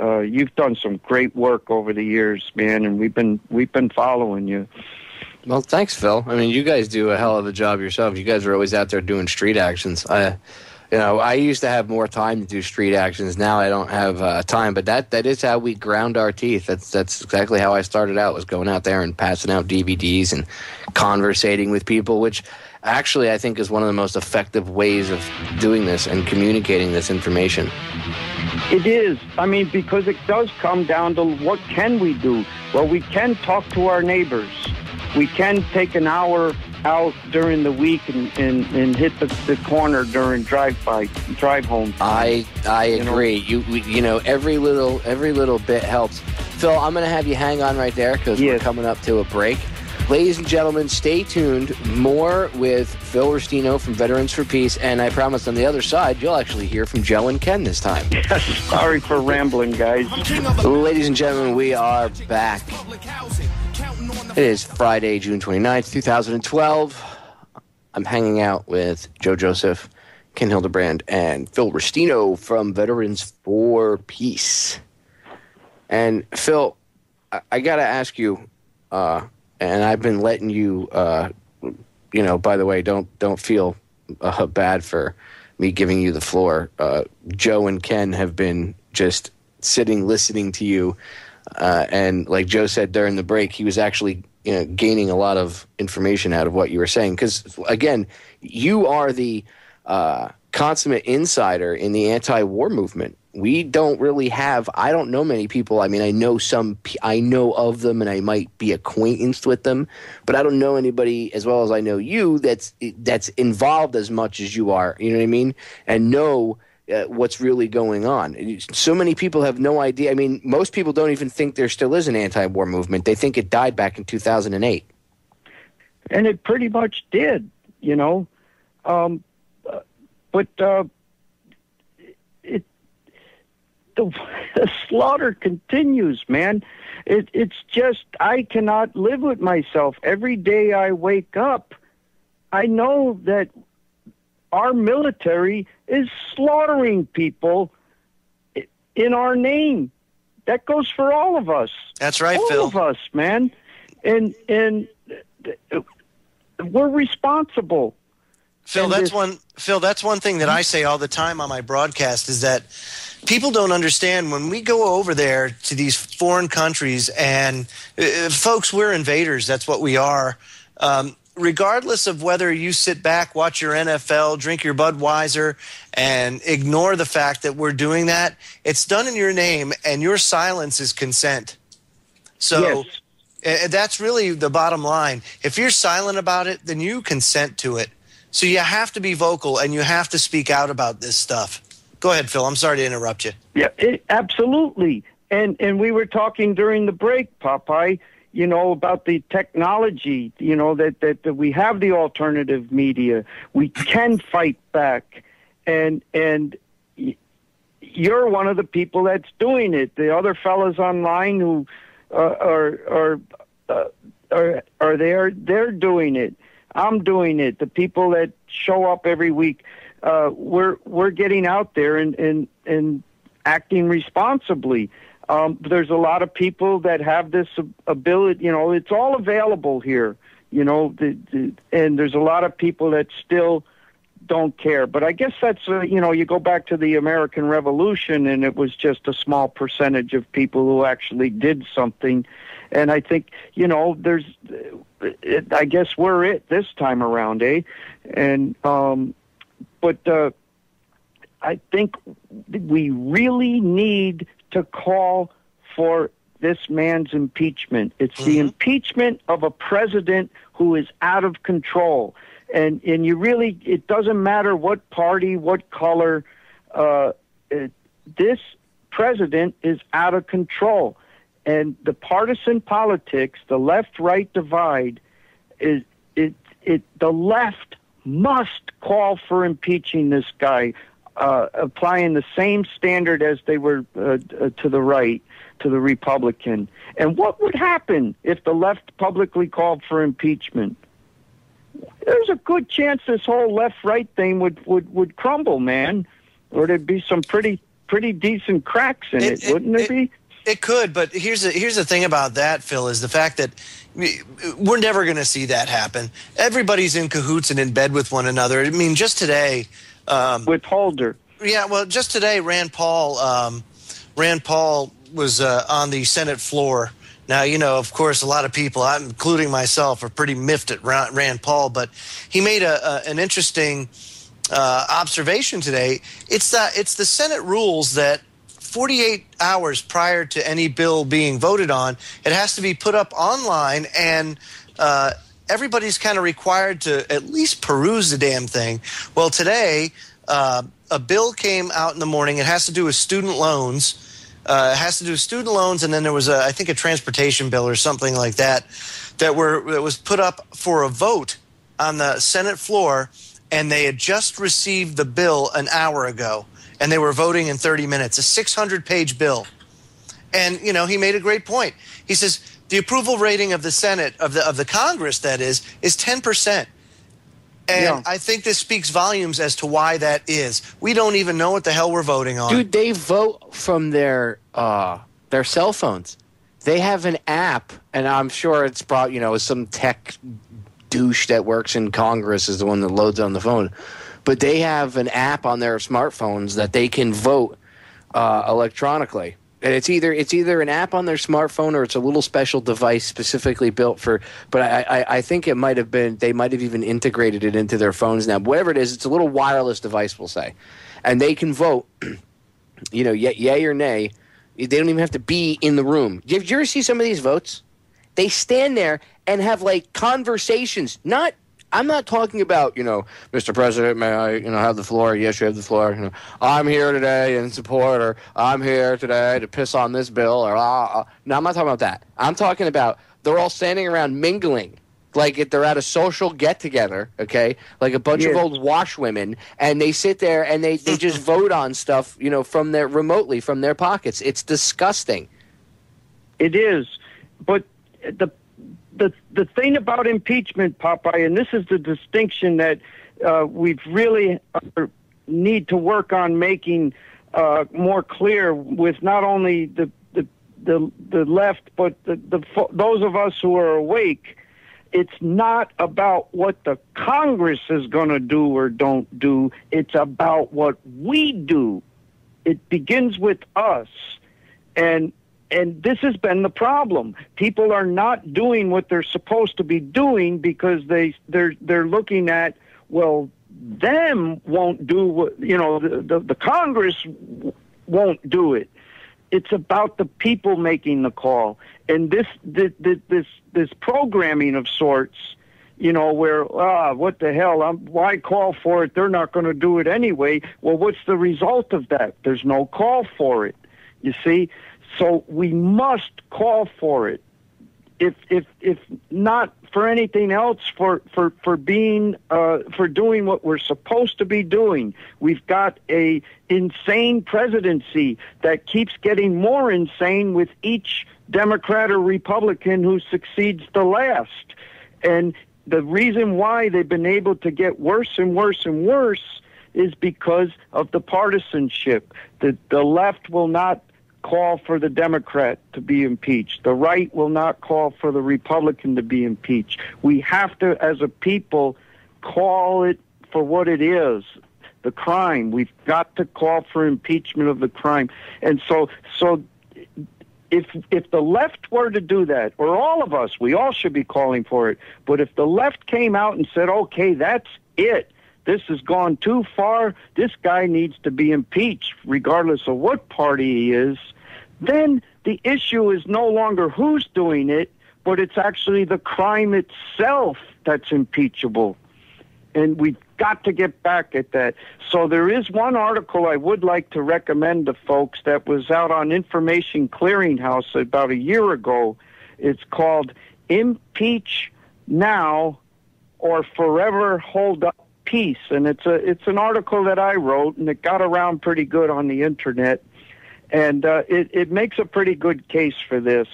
You've done some great work over the years, man, and we've been following you. Well, thanks, Phil. I mean, you guys do a hell of a job yourself. You guys are always out there doing street actions. I used to have more time to do street actions. Now I don't have time, but that is how we ground our teeth. That's exactly how I started out, was going out there and passing out DVDs and conversating with people, which actually I think is one of the most effective ways of doing this and communicating this information. It is. I mean, because it does come down to what can we do? Well, we can talk to our neighbors. We can take an hour out during the week and hit the corner during drive home. I agree. Every little bit helps. Phil, I'm going to have you hang on right there because we're coming up to a break. Ladies and gentlemen, stay tuned. More with Phil Restino from Veterans for Peace, and I promise on the other side, you'll actually hear from Joe and Ken this time. Sorry for rambling, guys. Ladies and gentlemen, we are back. It is Friday, June 29th, 2012. I'm hanging out with Joe Joseph, Ken Hildebrand, and Phil Restino from Veterans for Peace. And Phil, I got to ask you, and I've been letting you, by the way, don't feel bad for me giving you the floor. Joe and Ken have been just sitting, listening to you. And like Joe said during the break, he was actually gaining a lot of information out of what you were saying. Because, again, you are the consummate insider in the anti-war movement. We don't really have – I don't know many people. I mean, I know of them, and I might be acquaintanced with them. But I don't know anybody as well as I know you that's involved as much as you are, you know what I mean, and know – what's really going on. So many people have no idea. I mean, most people don't even think there still is an anti-war movement. They think it died back in 2008. And it pretty much did, but the slaughter continues, man. It's just, I cannot live with myself. Every day I wake up, I know that our military is slaughtering people in our name. That goes for all of us. That's right, all Phil. All of us, man. And we're responsible. Phil, that's one thing that I say all the time on my broadcast is that people don't understand when we go over there to these foreign countries, and folks, we're invaders. That's what we are. Regardless of whether you sit back, watch your NFL, drink your Budweiser, and ignore the fact that we're doing that, it's done in your name, and your silence is consent. So that's really the bottom line. If you're silent about it, then you consent to it. So you have to be vocal, and you have to speak out about this stuff. Go ahead, Phil. I'm sorry to interrupt you. Yeah, absolutely. And we were talking during the break, Popeye, about the technology, that we have the alternative media. We can fight back. And you're one of the people that's doing it. The other fellas online who are there, they're doing it. I'm doing it. The people that show up every week, we're getting out there and acting responsibly. There's a lot of people that have this ability. It's all available here. And there's a lot of people that still don't care. But I guess that's you go back to the American Revolution, and it was just a small percentage of people who actually did something. And I think I guess we're it this time around, eh? And but I think we really need to call for this man's impeachment. It's the impeachment of a president who is out of control. And you really, it doesn't matter what party, what color, this president is out of control. And the partisan politics, the left-right divide, the left must call for impeaching this guy, applying the same standard as they were to the right, to the Republican. And what would happen if the left publicly called for impeachment? There's a good chance this whole left-right thing would crumble, man. Or there'd be some pretty decent cracks in it, wouldn't there be? It could, but here's the thing about that, Phil, is the fact that we're never going to see that happen. Everybody's in cahoots and in bed with one another. I mean, just today... with Holder. Yeah, well, just today, Rand Paul was on the Senate floor. Now, of course, a lot of people, including myself, are pretty miffed at Rand Paul, but he made an interesting observation today. It's the Senate rules that 48 hours prior to any bill being voted on, it has to be put up online, and everybody's kind of required to at least peruse the damn thing. Well, today, a bill came out in the morning. It has to do with student loans. And then there was, I think, a transportation bill or something like that that was put up for a vote on the Senate floor, and they had just received the bill an hour ago, and they were voting in 30 minutes, a 600-page bill. And, he made a great point. He says the approval rating of the Senate, of the Congress, that is 10%. And I think this speaks volumes as to why that is. We don't even know what the hell we're voting on. Dude, they vote from their cell phones. They have an app, and I'm sure it's probably, some tech douche that works in Congress is the one that loads on the phone. But they have an app on their smartphones that they can vote electronically. And it's either an app on their smartphone or it's a little special device specifically built for. But I think it might have been, they might have even integrated it into their phones now. Whatever it is, it's a little wireless device, we'll say, and they can vote. Yay or nay. They don't even have to be in the room. Did you ever see some of these votes? They stand there and have conversations. I'm not talking about, Mr. President, may I, have the floor? Yes, you have the floor. I'm here today in support, or I'm here today to piss on this bill, or No, I'm not talking about that. I'm talking about they're all standing around mingling, like they're at a social get-together, okay? Like a bunch of old washwomen, and they sit there and they just vote on stuff, from remotely from their pockets. It's disgusting. It is, but the thing about impeachment, Popeye, and this is the distinction that we've really need to work on making more clear with not only the left, but those of us who are awake, it's not about what the Congress is going to do or don't do. It's about what we do. It begins with us. And this has been the problem. People are not doing what they're supposed to be doing because they're looking at, well, them won't do what, the Congress won't do it. It's about the people making the call. And this programming of sorts, where, what the hell, why call for it? They're not going to do it anyway. Well, what's the result of that? There's no call for it, you see? So we must call for it. If not for anything else, for being for doing what we're supposed to be doing. We've got a insane presidency that keeps getting more insane with each Democrat or Republican who succeeds the last. And the reason why they've been able to get worse and worse and worse is because of the partisanship. The left will not call for the Democrat to be impeached. The right will not call for the Republican to be impeached. We have to, as a people, call it for what it is, the crime. We've got to call for impeachment of the crime. And so if the left were to do that, or all of us, we all should be calling for it, but if the left came out and said, okay, that's it, this has gone too far, this guy needs to be impeached, regardless of what party he is, then the issue is no longer who's doing it, but it's actually the crime itself that's impeachable. And we've got to get back at that. So there is one article I would like to recommend to folks that was out on Information Clearinghouse about a year ago. It's called Impeach Now or Forever Hold Up Peace. And it's an article that I wrote, and it got around pretty good on the internet. And it makes a pretty good case for this.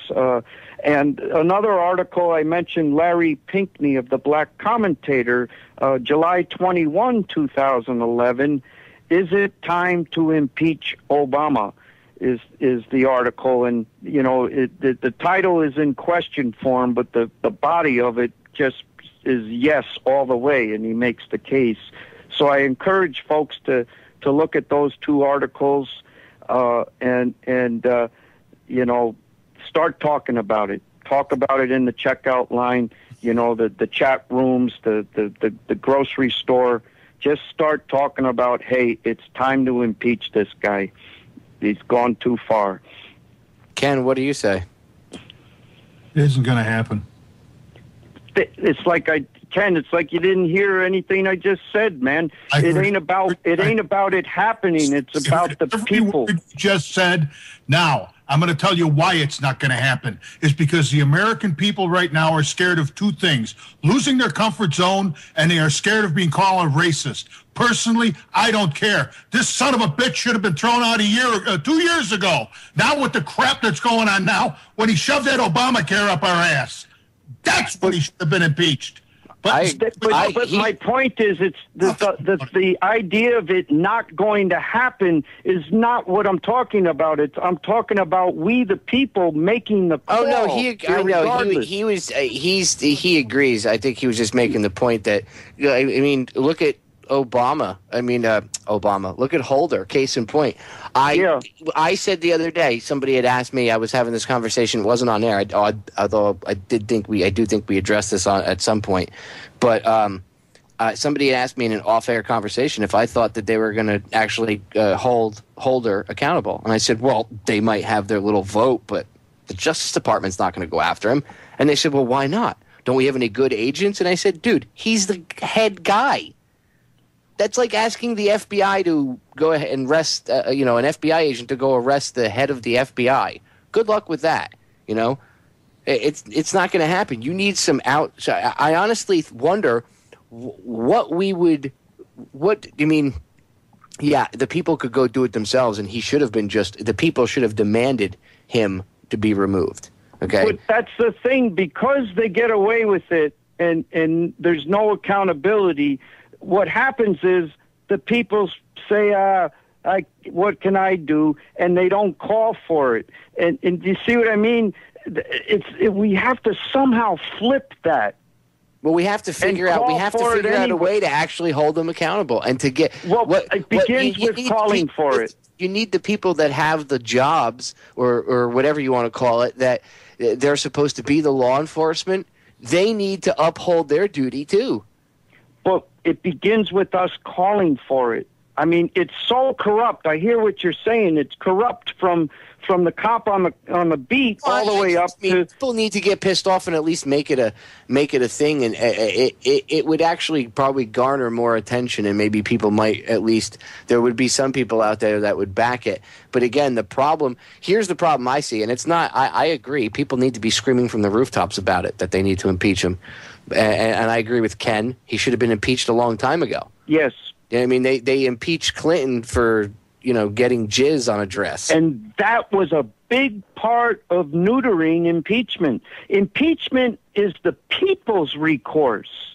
And another article, I mentioned Larry Pinckney of the Black Commentator, July 21, 2011, Is It Time to Impeach Obama? Is the article. And, the title is in question form, but the body of it just is yes all the way, and he makes the case. So I encourage folks to look at those two articles and start talking about it. Talk about it in the checkout line, the chat rooms, the grocery store. Just start talking about, hey, it's time to impeach this guy. He's gone too far. Ken, what do you say? It isn't going to happen. It's like Ken, it's like you didn't hear anything I just said, man. It ain't about it happening. It's about the people. Word you just said. Now, I'm going to tell you why it's not going to happen. It's because the American people right now are scared of two things: losing their comfort zone, and they are scared of being called a racist. Personally, I don't care. This son of a bitch should have been thrown out 2 years ago. Not with the crap that's going on now, when he shoved that Obamacare up our ass. That's when he should have been impeached. But my point is, it's the idea of it not going to happen is not what I'm talking about. I'm talking about we, the people, making the call. Oh no, he agrees. I think he was just making the point that look at Obama. Look at Holder. Case in point. I said the other day, somebody had asked me. I was having this conversation. It wasn't on air. Although I do think we addressed this at some point. But somebody had asked me in an off-air conversation if I thought that they were going to actually hold Holder accountable, and I said, well, they might have their little vote, but the Justice Department's not going to go after him. And they said, well, why not? Don't we have any good agents? And I said, dude, he's the head guy. That's like asking the FBI to go ahead and arrest, an FBI agent to go arrest the head of the FBI. Good luck with that. It's not going to happen. You need some out. So I honestly wonder what we would. What you mean? Yeah, the people could go do it themselves, and he should have been the people should have demanded him to be removed. Okay, but that's the thing, because they get away with it, and there's no accountability. What happens is the people say, what can I do? And they don't call for it. And you see what I mean? We have to somehow flip that. Well, we have to figure out. We have to figure out a way to actually hold them accountable and to get. Well, it begins with calling for it. You need the people that have the jobs, or whatever you want to call it, that they're supposed to be the law enforcement. They need to uphold their duty too. But it begins with us calling for it. I mean, it's so corrupt. I hear what you're saying. It's corrupt from the cop on the beat all the way up to. People need to get pissed off and at least make it a thing, and it would actually probably garner more attention, and maybe people might at least there would be some people out there that would back it. But again, here's the problem I see, and it's not. I agree. People need to be screaming from the rooftops about it that they need to impeach him, and I agree with Ken. He should have been impeached a long time ago. Yes. I mean, they impeached Clinton for getting jizz on a dress. And that was a big part of neutering impeachment. Impeachment is the people's recourse.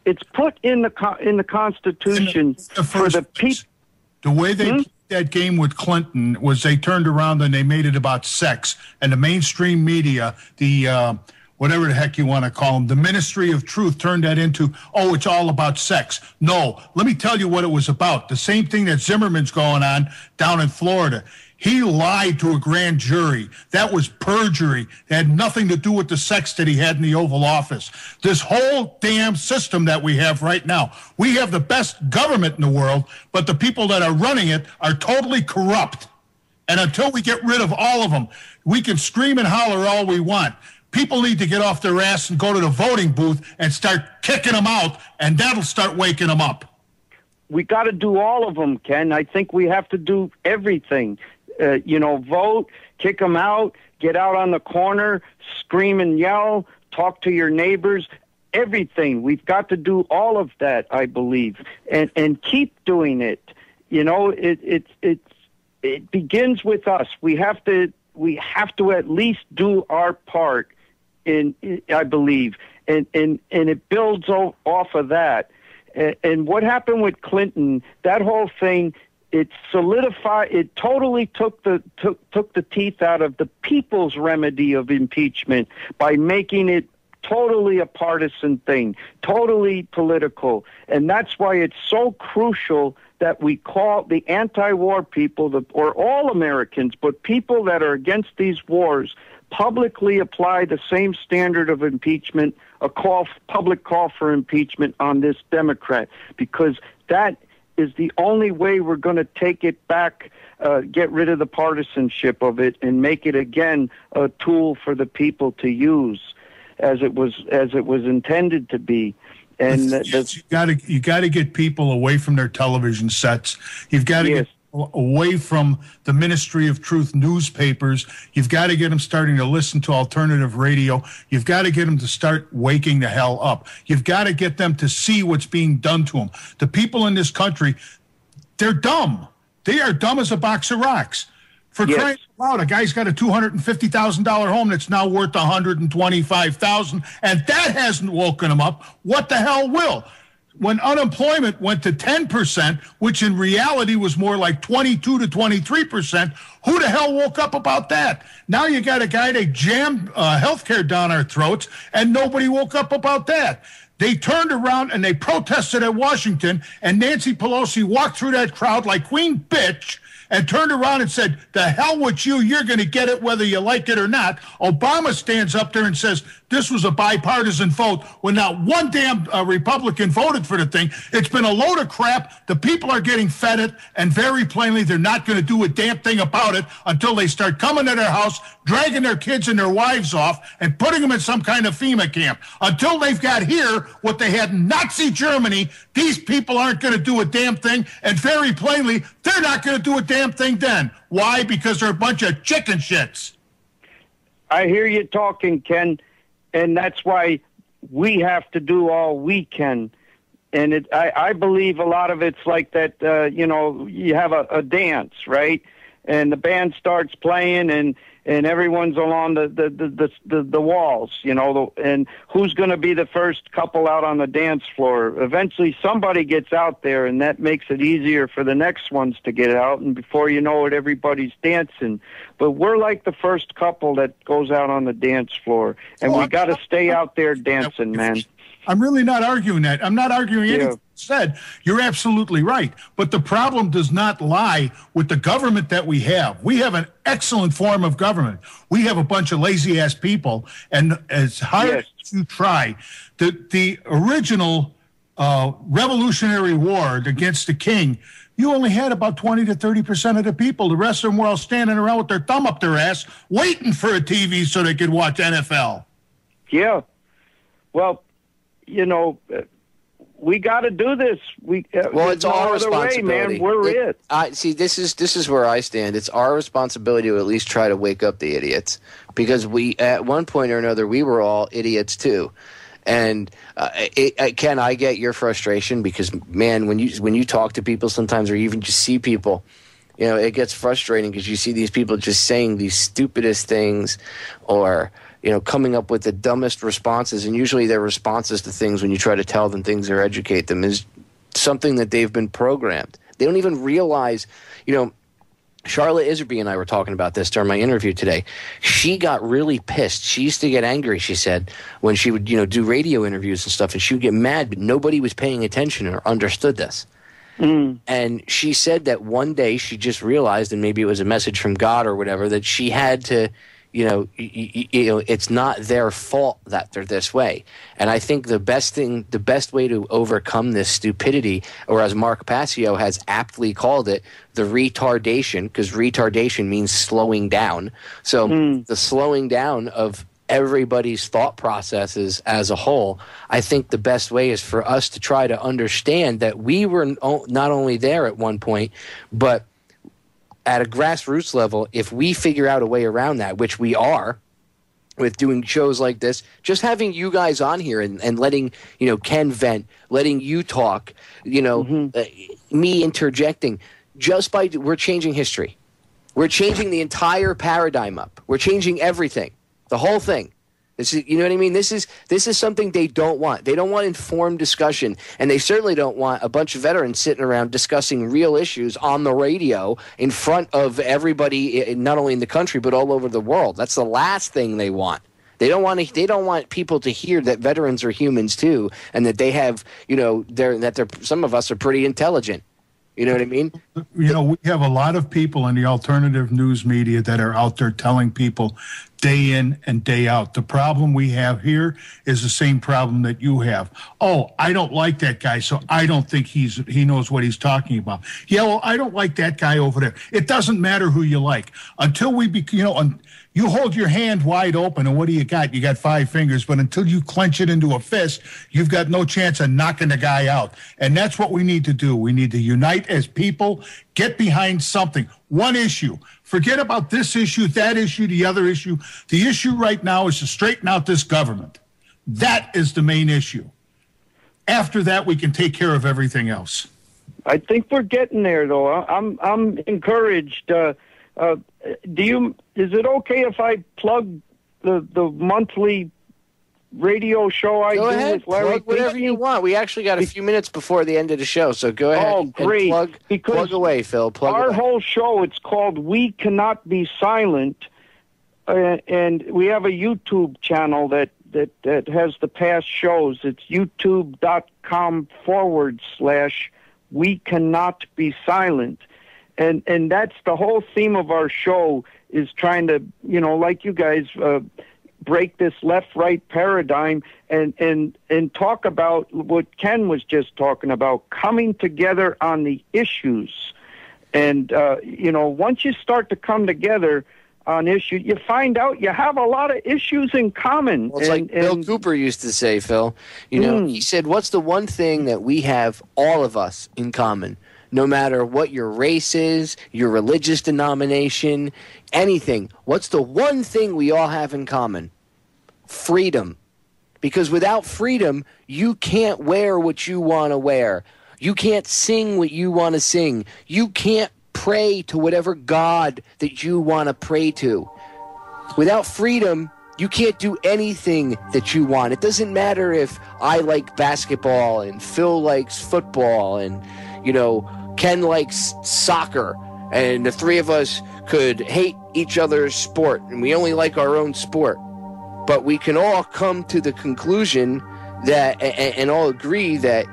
It's put in the Constitution for the people. The way they played that game with Clinton was they turned around and they made it about sex. And the mainstream media, whatever the heck you want to call them, the Ministry of Truth turned that into, it's all about sex. No, let me tell you what it was about. The same thing that Zimmerman's going on down in Florida. He lied to a grand jury. That was perjury. It had nothing to do with the sex that he had in the Oval Office. This whole damn system that we have right now, we have the best government in the world, but the people that are running it are totally corrupt. And until we get rid of all of them, we can scream and holler all we want. People need to get off their ass and go to the voting booth and start kicking them out, and that'll start waking them up. We got to do all of them, Ken. I think we have to do everything. Vote, kick them out, get out on the corner, scream and yell, talk to your neighbors, everything. We've got to do all of that, I believe, and keep doing it. It begins with us. We have to at least do our part. I believe, and it builds off of that. And what happened with Clinton? That whole thing, it solidified. It totally took the teeth out of the people's remedy of impeachment by making it totally a partisan thing, totally political, and that's why it's so crucial that we call the anti-war people, or all Americans, but people that are against these wars, publicly apply the same standard of impeachment, public call for impeachment on this Democrat, because that is the only way we're going to take it back, get rid of the partisanship of it, and make it again a tool for the people to use as it was intended to be. And you got to get people away from their television sets. You've got to get away from the Ministry of Truth newspapers. You've got to get them starting to listen to alternative radio. You've got to get them to start waking the hell up. You've got to get them to see what's being done to them. The people in this country, they're dumb. They are dumb as a box of rocks. For crying out loud, a guy's got a $250,000 home that's now worth $125,000, and that hasn't woken him up. What the hell will? When unemployment went to 10%, which in reality was more like 22 to 23%, who the hell woke up about that? Now you got a guy that jammed health care down our throats, and nobody woke up about that. They turned around and they protested at Washington, and Nancy Pelosi walked through that crowd like Queen Bitch and turned around and said, the hell with you, you're going to get it whether you like it or not. Obama stands up there and says, this was a bipartisan vote when not one damn Republican voted for the thing. It's been a load of crap. The people are getting fed it, and very plainly, they're not going to do a damn thing about it until they start coming to their house, dragging their kids and their wives off, and putting them in some kind of FEMA camp. Until they've got here what they had in Nazi Germany, these people aren't going to do a damn thing, and very plainly, they're not going to do a damn thing then. Why? Because they're a bunch of chicken shits. I hear you talking, Ken. And that's why we have to do all we can. And I believe a lot of it's like that, you have a dance, right? And the band starts playing and everyone's along the walls, and who's going to be the first couple out on the dance floor? Eventually somebody gets out there, and that makes it easier for the next ones to get out, and before you know it, everybody's dancing. But we're like the first couple that goes out on the dance floor, and we got to stay out there dancing, man. I'm really not arguing that. I'm not arguing anything you said. You're absolutely right. But the problem does not lie with the government that we have. We have an excellent form of government. We have a bunch of lazy-ass people, and as hard as you try, the original Revolutionary War against the king, you only had about 20 to 30% of the people. The rest of them were all standing around with their thumb up their ass, waiting for a TV so they could watch NFL. Yeah. Well, you know, we got to do this. Well, it's our responsibility. Way, man. We're it. See, this is where I stand. It's our responsibility to at least try to wake up the idiots, because we, at one point or another, we were all idiots too. And Ken, I get your frustration because, man, when you talk to people sometimes, or even just see people, you know, it gets frustrating because you see these people just saying these stupidest things, or, you know, coming up with the dumbest responses. And usually their responses to things, when you try to tell them things or educate them, is something that they've been programmed. They don't even realize, you know. Charlotte Iserby and I were talking about this during my interview today. She got really pissed. She used to get angry, she said, when she would, you know, do radio interviews and stuff, and she would get mad, but nobody was paying attention or understood this. And she said that one day she just realized, and maybe it was a message from God or whatever, that she had to, you know, it's not their fault that they're this way. And I think the best way to overcome this stupidity, or as Mark Passio has aptly called it, the retardation, because retardation means slowing down. So the slowing down of everybody's thought processes as a whole, I think the best way is for us to try to understand that we were not only there at one point, but at a grassroots level, if we figure out a way around that, which we are, with doing shows like this, just having you guys on here and letting, you know, Ken vent, letting you talk, you know, me interjecting, we're changing history. We're changing the entire paradigm up. We're changing everything, the whole thing. This is, you know what I mean? This is something they don't want. They don't want informed discussion, and they certainly don't want a bunch of veterans sitting around discussing real issues on the radio in front of everybody, not only in the country but all over the world. That's the last thing they want. They don't want people to hear that veterans are humans too, and that they have, you know, some of us are pretty intelligent. You know what I mean? You know, we have a lot of people in the alternative news media that are out there telling people day in and day out. The problem we have here is the same problem that you have. Oh, I don't like that guy, so I don't think he knows what he's talking about. Yeah, well, I don't like that guy over there. It doesn't matter who you like. Until you hold your hand wide open, and what do you got? You got 5 fingers, but until you clench it into a fist, you've got no chance of knocking the guy out. And that's what we need to do. We need to unite as people, get behind something, one issue. Forget about this issue, that issue, the other issue. The issue right now is to straighten out this government. That is the main issue. After that, we can take care of everything else. I think we're getting there, though. I'm encouraged. Is it okay if I plug the monthly radio show I go do ahead, with Larry? Plug whatever you want. We actually got a few minutes before the end of the show, so go ahead. Oh, great! Plug away, Phil. Our whole show, it's called "We Cannot Be Silent," and we have a YouTube channel that has the past shows. It's youtube.com/We Cannot Be Silent. And that's the whole theme of our show, is trying to, you know, like you guys, break this left-right paradigm and talk about what Ken was just talking about, coming together on the issues. And, you know, once you start to come together on issues, you find out you have a lot of issues in common. Well, it's like Bill Cooper used to say, Phil. You know, he said, what's the one thing that we have, all of us, in common? No matter what your race is, your religious denomination, anything. What's the one thing we all have in common? Freedom. Because without freedom, you can't wear what you want to wear. You can't sing what you want to sing. You can't pray to whatever God that you want to pray to. Without freedom, you can't do anything that you want. It doesn't matter if I like basketball and Phil likes football and, you know, Ken likes soccer, and the three of us could hate each other's sport, and we only like our own sport. But we can all come to the conclusion that, and all agree that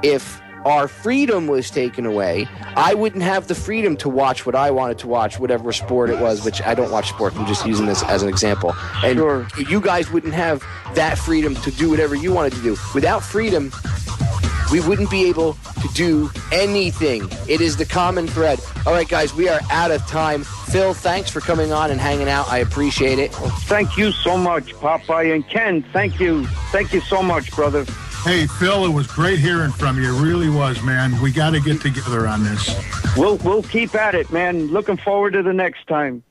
if our freedom was taken away, I wouldn't have the freedom to watch what I wanted to watch, whatever sport it was, which I don't watch sport. I'm just using this as an example. And Sure. you guys wouldn't have that freedom to do whatever you wanted to do. Without freedom, we wouldn't be able to do anything. It is the common thread. All right, guys, we are out of time. Phil, thanks for coming on and hanging out. I appreciate it. Thank you so much, Popeye. And Ken, thank you. Thank you so much, brother. Hey, Phil, it was great hearing from you. It really was, man. We got to get together on this. We'll keep at it, man. Looking forward to the next time.